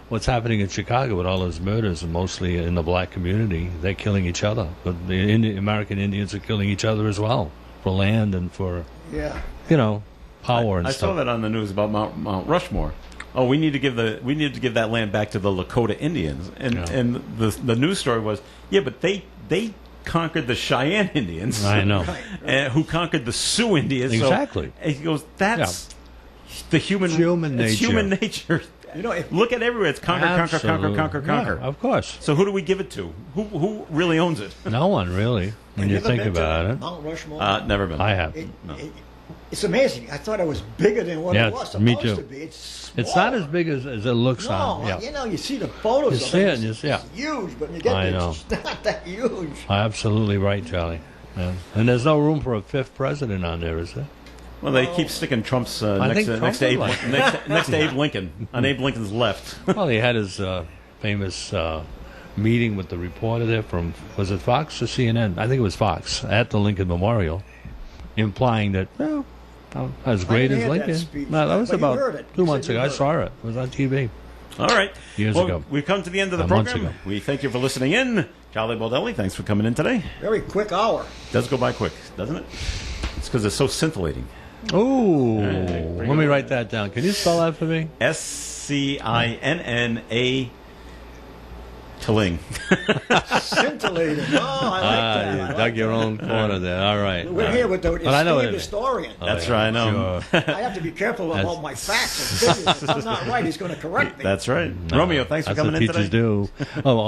what's happening in Chicago with all those murders, and mostly in the black community, they're killing each other. But the American Indians are killing each other as well for land and for, Yeah. power and I stuff. saw that on the news about Mount Rushmore. Oh, we need to give that land back to the Lakota Indians, and the news story was, yeah, but they conquered the Cheyenne Indians. I know. And who conquered the Sioux Indians. So- Exactly. and he goes, that's the human It's human it's nature. human nature. Look at everywhere. It's conquer, Absolutely. conquer. Yeah, of course. So who do we give it to? Who really owns it? No one, really, when you ever think been to about it. Mount Rushmore. Never been. I have. It's amazing. I thought it was bigger than what Yeah, it was me supposed too. to be. It's It's not as smaller. big as it looks No, on. Yeah. you see the photos You of see it. it, and you see- It's huge, but when you get I there, know. it's not that huge. Absolutely right, Charlie. Yeah. And there's no room for a 5th president on there, is there? Well, they keep sticking Trump's I think next to Trump Abe, would like next to Abe Lincoln on Abe Lincoln's left. Well, he had his famous meeting with the reporter there from, was it Fox or CNN? I think it was Fox, at the Lincoln Memorial, implying that, well, not as great didn't as hear that Lincoln. speech, No, that was but you about heard it. 2 You months said you ago. I heard saw it. It was on TV. All right. Years well, ago. We've come to the end of the Months program. ago. We thank you for listening in. Charlie Baldelli, thanks for coming in today. Very quick hour. Does go by quick, doesn't it? It's because it's so scintillating. Ooh, bring let it me on. write that down. Can you spell that for me? SCINNA Tilling. Scintillating. Oh, I like that. You I like dug your that. own corner there. All right. We're here with the But I know esteemed it. historian. That's right, I know. Sure. I have to be careful about my facts and figures. If I'm not right, he's going to correct me. That's right. Romeo, thanks for That's coming what in teachers today. do. Oh,